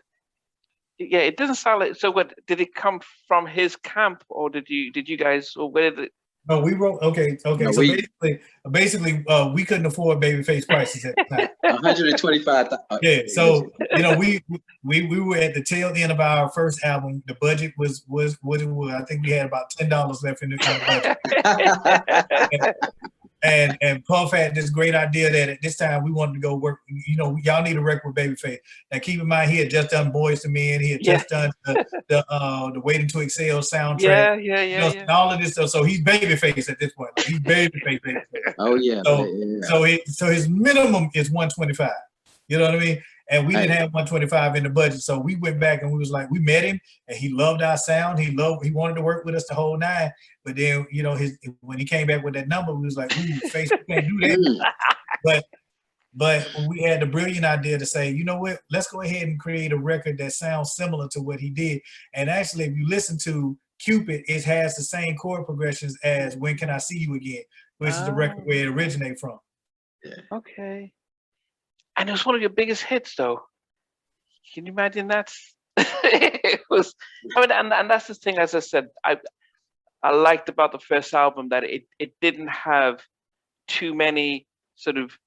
yeah, it doesn't sound like. So, what did it come from his camp, or did you guys, or where did it? No, we wrote. Okay. No, so basically, we couldn't afford Babyface prices at the time. 125. Yeah. So we were at the tail end of our first album. The budget was what it was. I think we had about $10 left in the budget. And Puff had this great idea that at this time we wanted to go work. Y'all need to work with Babyface. Now keep in mind, he had just done Boys to Men. He had just done the Waiting to Exhale soundtrack. Yeah. All of this stuff. So he's Babyface at this point. Like, he's Babyface. Oh yeah. So his minimum is 125. You know what I mean? And we didn't have 125 in the budget. So we went back and we met him and he loved our sound. He wanted to work with us the whole 9. But then, when he came back with that number, we was like, ooh, Face, we can't do that. But we had the brilliant idea to say, you know what, let's go ahead and create a record that sounds similar to what he did. And actually, if you listen to Cupid, it has the same chord progressions as When Can I See You Again, which is the record where it originated from. Yeah. Okay. And it was one of your biggest hits, though. Can you imagine that? It was. I mean, and that's the thing. As I said, I liked about the first album that it didn't have too many sort of,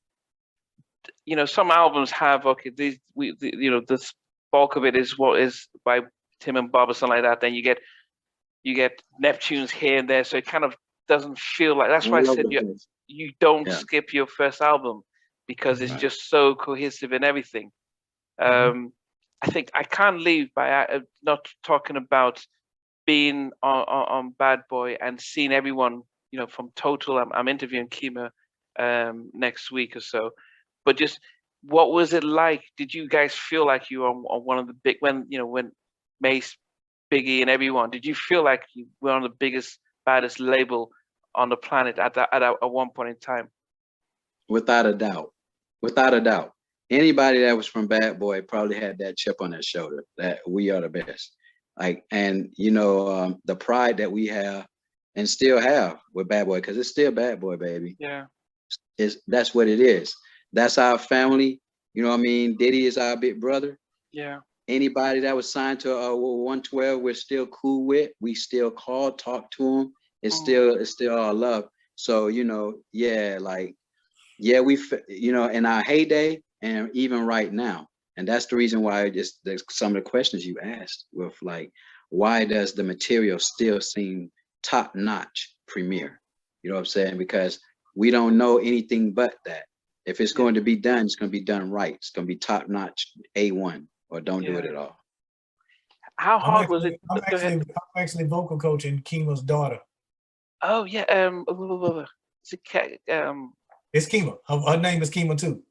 some albums have, okay, this bulk of it is what is by Tim and Bob or something like that. Then you get Neptunes here and there, so it kind of doesn't feel like. That's why I said you don't skip your first album because it's just so cohesive in everything. I think I can't leave by not talking about being on Bad Boy and seeing everyone, from Total. I'm interviewing Kima next week or so, but just what was it like? Did you guys feel like you were on one of the big, when Mace, Biggie, and everyone? Did you feel like you were on the biggest, baddest label on the planet at one point in time? Without a doubt. Without a doubt. Anybody that was from Bad Boy probably had that chip on their shoulder that we are the best. The pride that we have and still have with Bad Boy, because it's still Bad Boy, baby. Yeah. That's what it is. That's our family. You know what I mean? Diddy is our big brother. Yeah. Anybody that was signed to 112, we're still cool with. We still call, talk to them. It's still all love. So, we, in our heyday and even right now. And that's the reason why there's some of the questions you asked with why does the material still seem top-notch premier? You know what I'm saying? Because we don't know anything but that. If it's going to be done, it's going to be done right. It's going to be top-notch A1, or don't do it at all. How hard was it? I'm actually vocal coaching Kima's daughter. Oh yeah. It's Kima. Her name is Kima too.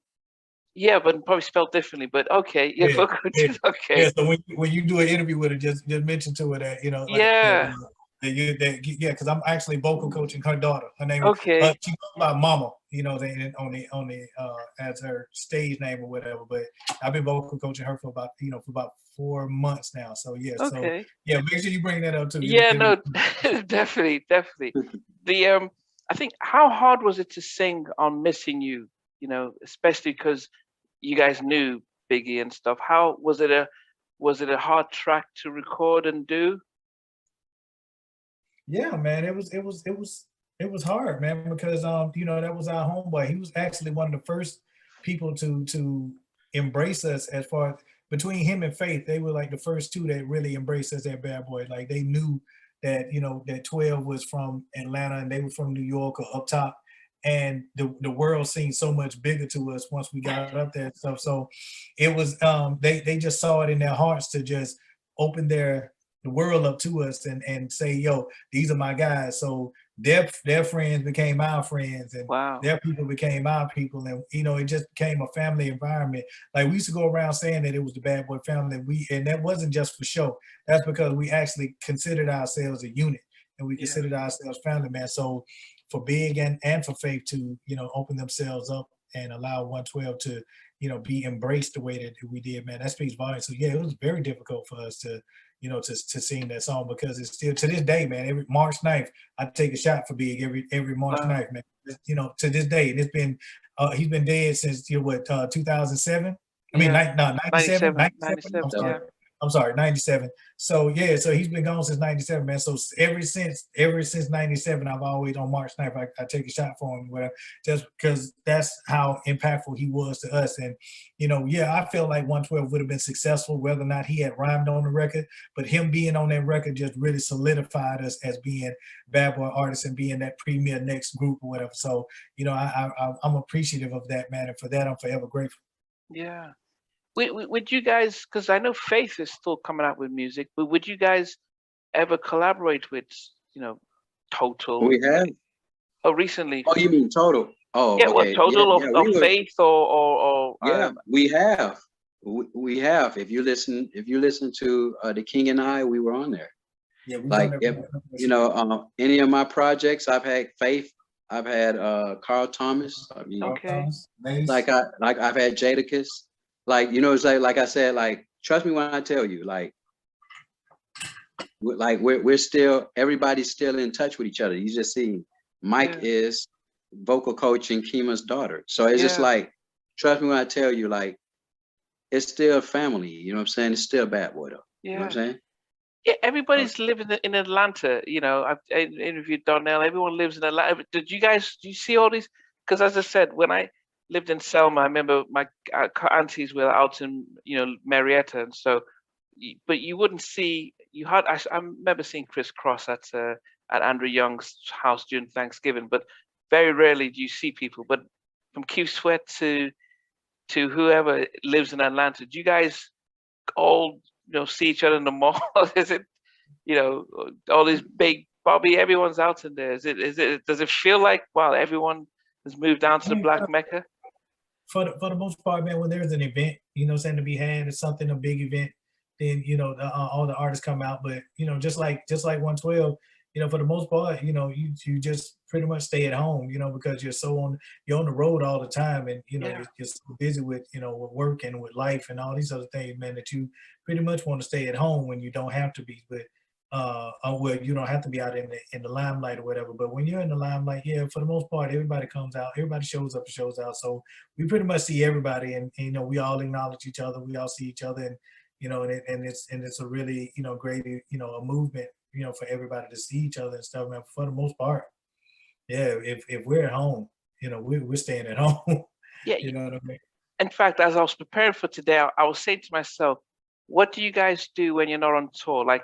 Yeah, but probably spelled differently. But okay, okay. Yeah, so when you do an interview with her, just mention to her that because I'm actually vocal coaching her daughter. Her name she goes by Mama, on the as her stage name or whatever. But I've been vocal coaching her for about 4 months now. So make sure you bring that up too. Definitely. I think, how hard was it to sing on Missing You? Especially because you guys knew Biggie and stuff. How was it a hard track to record and do? Yeah, man, it was hard, man, because that was our homeboy. He was actually one of the first people to embrace us. As far as between him and Faith, they were like the first two that really embraced us at Bad Boy. Like they knew that that 12 was from Atlanta and they were from New York or up top. And the world seemed so much bigger to us once we got up there and stuff. So it was they just saw it in their hearts to just open the world up to us and say, yo, these are my guys. So their friends became our friends, and their people became our people, and it just became a family environment. Like we used to go around saying that it was the Bad Boy family, and that wasn't just for show. That's because we actually considered ourselves a unit, and we considered ourselves family, man. So for Big and for Faith to open themselves up and allow 112 to be embraced the way that we did, man, that speaks volumes. So it was very difficult for us to to sing that song, because it's still to this day, man. Every March 9th, I take a shot for Big every March 9th, man. To this day, and it's been he's been dead since 2007. I mean, 97. I'm sorry, 97. So so he's been gone since 97, man. So ever since 97, I've always on March 9th, I take a shot for him, whatever, just because that's how impactful he was to us. And I felt like 112 would have been successful whether or not he had rhymed on the record, but him being on that record just really solidified us as being Bad Boy artists and being that premier next group or whatever. So I'm appreciative of that, man, and for that I'm forever grateful. Yeah. Would you guys, because I know Faith is still coming out with music, but would you guys ever collaborate with, Total? We have. Oh, recently. Oh, you mean Total? Oh, yeah. Okay. What, Total or Faith or we have. We have. If you listen to The King and I, we were on there. Yeah. Any of my projects, I've had Faith. I've had Carl Thomas. Like I've had Jadakiss. It's like I said, trust me when I tell you, we're still, everybody's still in touch with each other. You just see Mike is vocal coaching Kima's daughter. So it's just trust me when I tell you, it's still family. You know what I'm saying? It's still Bad Boy though. Yeah. You know what I'm saying? Yeah, everybody's living in Atlanta. You know, I've interviewed Donnell. Everyone lives in Atlanta. Do you see all these? Because as I said, when I lived in Selma, I remember my aunties were out in, Marietta, and so, but you wouldn't see. I remember seeing Chris Cross at Andrew Young's house during Thanksgiving, but very rarely do you see people. But from Q Sweat to whoever lives in Atlanta, do you guys all see each other in the mall? Is it, all these big Bobby, everyone's out in there? Does it feel like, wow, everyone has moved down to the Black Mecca? For the most part, man, when there's an event, to be had, or something, a big event, then all the artists come out. But just like 112, for the most part, you just pretty much stay at home, because you're on the road all the time, and you're so busy with with work and with life and all these other things, man, that you pretty much want to stay at home when you don't have to be. But well, you don't have to be out in the limelight or whatever. But when you're in the limelight, yeah, for the most part, everybody comes out, everybody shows up and shows out. So we pretty much see everybody, and we all acknowledge each other, we all see each other, and it's a really great a movement for everybody to see each other and stuff, man. For the most part, yeah, if we're at home, we're staying at home. Yeah, you know what I mean? In fact, as I was preparing for today, I was saying to myself, what do you guys do when you're not on tour? Like,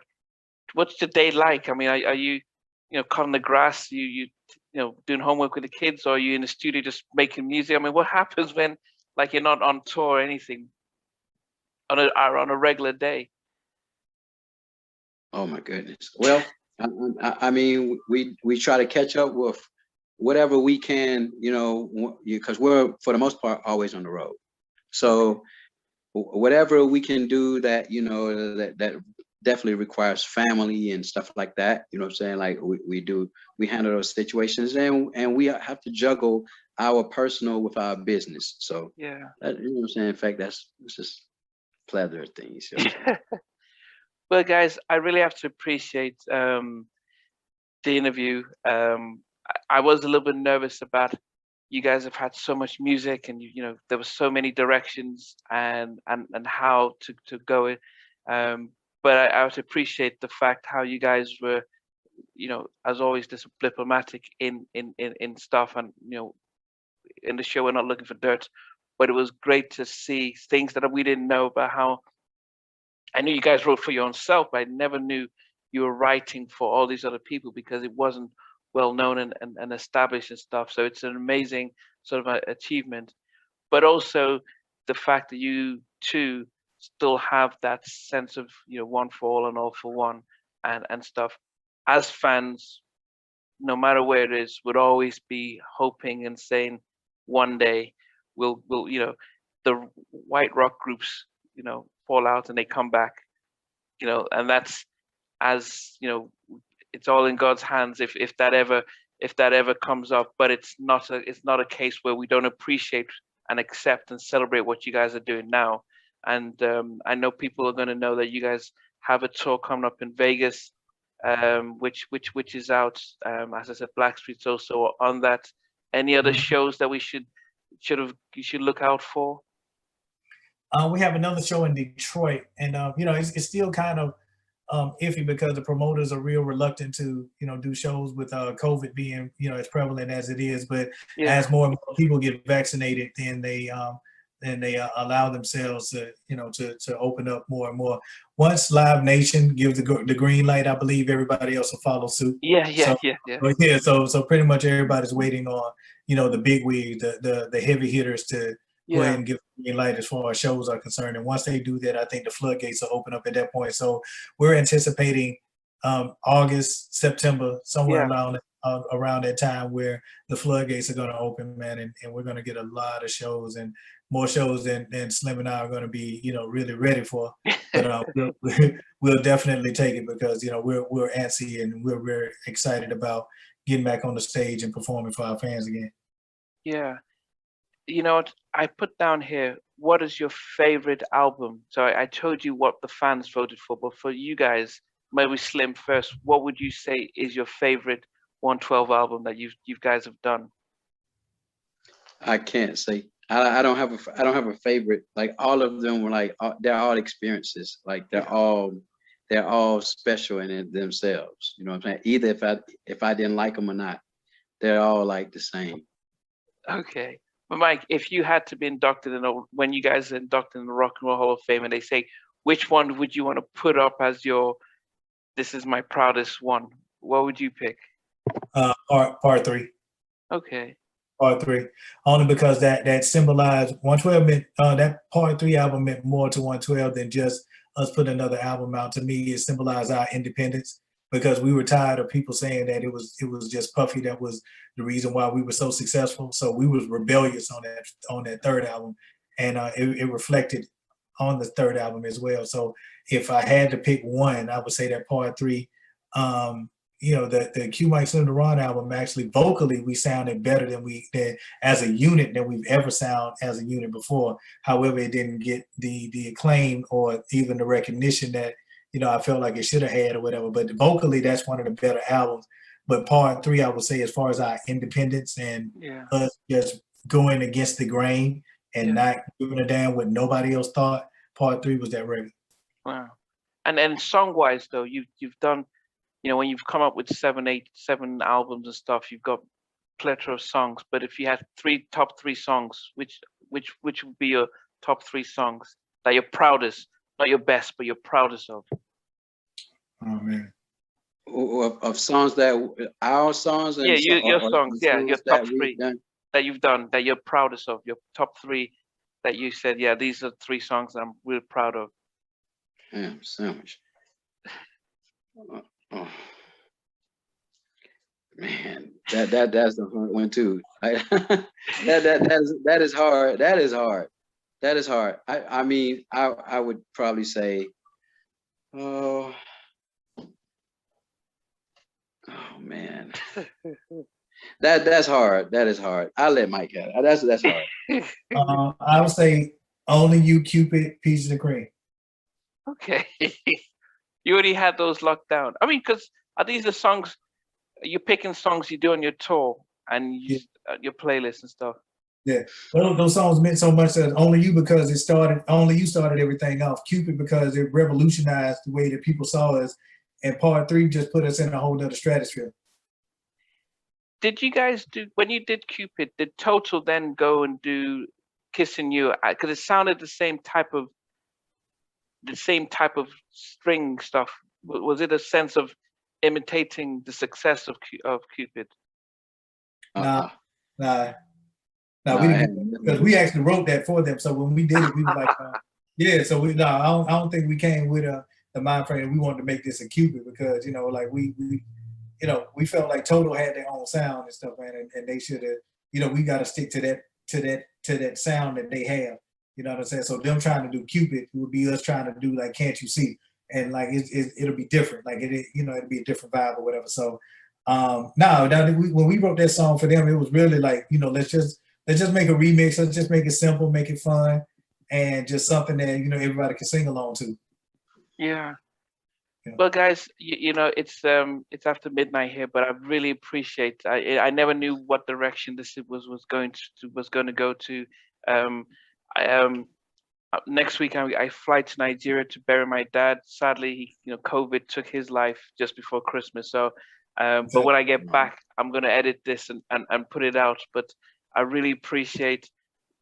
what's the day like? I mean, are you, cutting the grass? You doing homework with the kids, or are you in the studio just making music? I mean, what happens when, like, you're not on tour or anything on a regular day? Oh my goodness. Well, I mean, we try to catch up with whatever we can, because we're for the most part always on the road. So whatever we can do that that definitely requires family and stuff like that. You know what I'm saying? Like we handle those situations, and we have to juggle our personal with our business. So yeah, you know what I'm saying? In fact, it's just plethora of things. Well, guys, I really have to appreciate the interview. I was a little bit nervous about, you guys have had so much music, and there were so many directions and how to go it. But I have to appreciate the fact how you guys were, as always, diplomatic in stuff, and in the show we're not looking for dirt, but it was great to see things that we didn't know about. How I knew you guys wrote for your own self, but I never knew you were writing for all these other people, because it wasn't well known and established and stuff. So it's an amazing sort of achievement, but also the fact that you two still have that sense of one for all and all for one and stuff. As fans, no matter where it is, would always be hoping and saying, one day we'll the white rock groups fall out and they come back, and that's, as it's all in God's hands if that ever comes up. But it's not a case where we don't appreciate and accept and celebrate what you guys are doing now. And I know people are going to know that you guys have a tour coming up in Vegas, which is out. As I said, Blackstreet's also on that. Any other shows that you should look out for? We have another show in Detroit, and it's still kind of iffy, because the promoters are real reluctant to do shows with COVID being as prevalent as it is. But as more and more people get vaccinated, then they allow themselves to to open up more and more. Once Live Nation gives the green light, I believe everybody else will follow suit. So pretty much everybody's waiting on the big wigs, the heavy hitters to go ahead and give the green light as far as shows are concerned. And once they do that, I think the floodgates will open up at that point. So we're anticipating August, September, somewhere around that time, where the floodgates are going to open, man, and we're going to get a lot of shows, and more shows than Slim and I are going to be really ready for. But we'll definitely take it, because we're antsy, and we're very excited about getting back on the stage and performing for our fans again. Yeah. You know what? I put down here, what is your favorite album? So I told you what the fans voted for, but for you guys, maybe Slim first, what would you say is your favorite 112 album that you guys have done? I can't say I don't have a favorite. Like all of them were like they're all experiences. Like they're all special in it themselves. You know what I'm saying? Either if I didn't like them or not, they're all like the same. Okay. But Mike, if you had to be inducted when you guys are inducted in the Rock and Roll Hall of Fame and they say, which one would you want to put up as this is my proudest one? What would you pick? Part 3. Okay. Part 3. Only because that symbolized 112 meant that Part 3 album meant more to 112 than just us putting another album out. To me, it symbolized our independence because we were tired of people saying that it was just Puffy that was the reason why we were so successful. So we was rebellious on that third album, and it reflected on the third album as well. So if I had to pick one, I would say that Part 3. The Q Mike Slim Ron album, actually vocally we sounded better than as a unit than we've ever sound as a unit before. However, it didn't get the acclaim or even the recognition that I felt like it should have had or whatever. But vocally, that's one of the better albums. But Part 3, I would say, as far as our independence and us just going against the grain and not giving a damn what nobody else thought, Part 3 was that record. Wow. And song wise though, you've done, when you've come up with 7 albums and stuff, you've got plethora of songs. But if you had top three songs, which would be your top 3 songs that you're proudest, not your best, but you're proudest of? Oh man. Of songs our songs and your songs, your top 3 that you've done that you're proudest of, your top 3 that you said, these are 3 songs I'm really proud of. Damn sandwich. Oh. Man, that's the hard one too. That is hard. That is hard. I mean, I would probably say, oh man, that's hard. That is hard. I'll let Mike have it. That's hard. I would say Only You, Cupid, Peaches and Cream. Okay. You already had those locked down. I mean, because are these the songs you're picking, songs you do on your tour and your playlist and stuff? Yeah, well, those songs meant so much that Only You, because Only You started everything off. Cupid, because it revolutionized the way that people saw us, and Part 3 just put us in a whole other stratosphere. Did you guys when you did Cupid, did Total then go and do Kissing You? Because it sounded the same type of string stuff. Was it a sense of imitating the success of Cupid? Nah, we didn't, because we actually wrote that for them. So when we did it, we were like, So I don't think we came with the mind frame that we wanted to make this a Cupid, because we felt like Total had their own sound and stuff, man, and they should have. We got to stick to that sound that they have. You know what I'm saying? So them trying to do Cupid would be us trying to do like Can't You See, and like it'll be different. Like it'll be a different vibe or whatever. So when we wrote that song for them, it was really like, let's just make a remix. Let's just make it simple, make it fun, and just something that everybody can sing along to. Yeah. Well, guys, it's after midnight here, but I really appreciate. I never knew what direction this was going to go to. Next week I fly to Nigeria to bury my dad. Sadly, COVID took his life just before Christmas. So, but when I get back, I'm gonna edit this and put it out. But I really appreciate.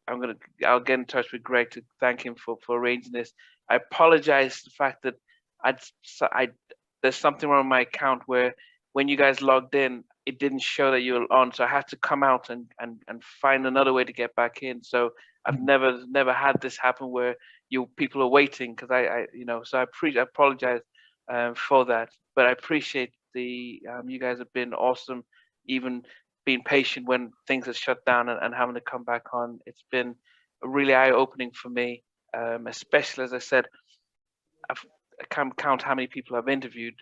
I'll get in touch with Greg to thank him for arranging this. I apologize for the fact that there's something wrong with my account where when you guys logged in, it didn't show that you were on. So I had to come out and find another way to get back in. So I've never had this happen where people are waiting, because so I apologize for that. But I appreciate you guys have been awesome, even being patient when things are shut down and having to come back on. It's been really eye-opening for me, especially, as I said, I can't count how many people I've interviewed,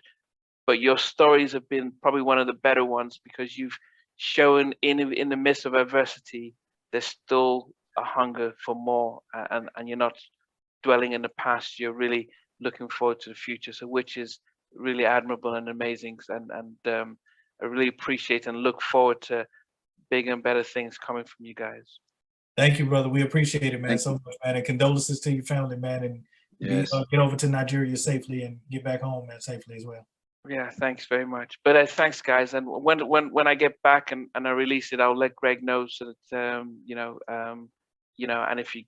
but your stories have been probably one of the better ones, because you've shown in the midst of adversity, there's still a hunger for more, and you're not dwelling in the past. You're really looking forward to the future, so which is really admirable and amazing, and I really appreciate and look forward to bigger and better things coming from you guys. Thank you, brother. We appreciate it, man, Thank so much, man. And condolences to your family, man. And Yes. get over to Nigeria safely and get back home, man, safely as well. Yeah, thanks very much. But thanks, guys. And when I get back and I release it, I'll let Greg know so that and if you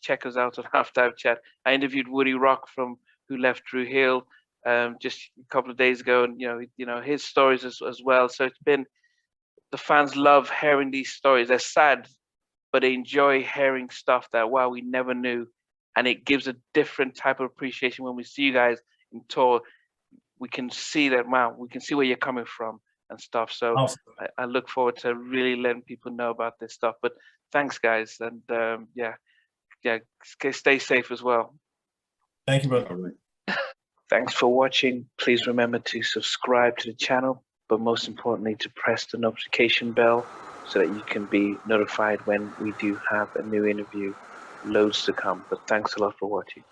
check us out on Halftime Chat. I interviewed Woody Rock who left Drew Hill just a couple of days ago, and his stories as well. So it's been, the fans love hearing these stories. They're sad, but they enjoy hearing stuff that we never knew, and it gives a different type of appreciation when we see you guys in tour. We can see that, we can see where you're coming from and stuff. So Awesome. I look forward to really letting people know about this stuff. But thanks, guys, and stay safe as well. Thank you, brother. All right. Thanks for watching. Please remember to subscribe to the channel, but most importantly, to press the notification bell so that you can be notified when we do have a new interview. Loads to come. But thanks a lot for watching.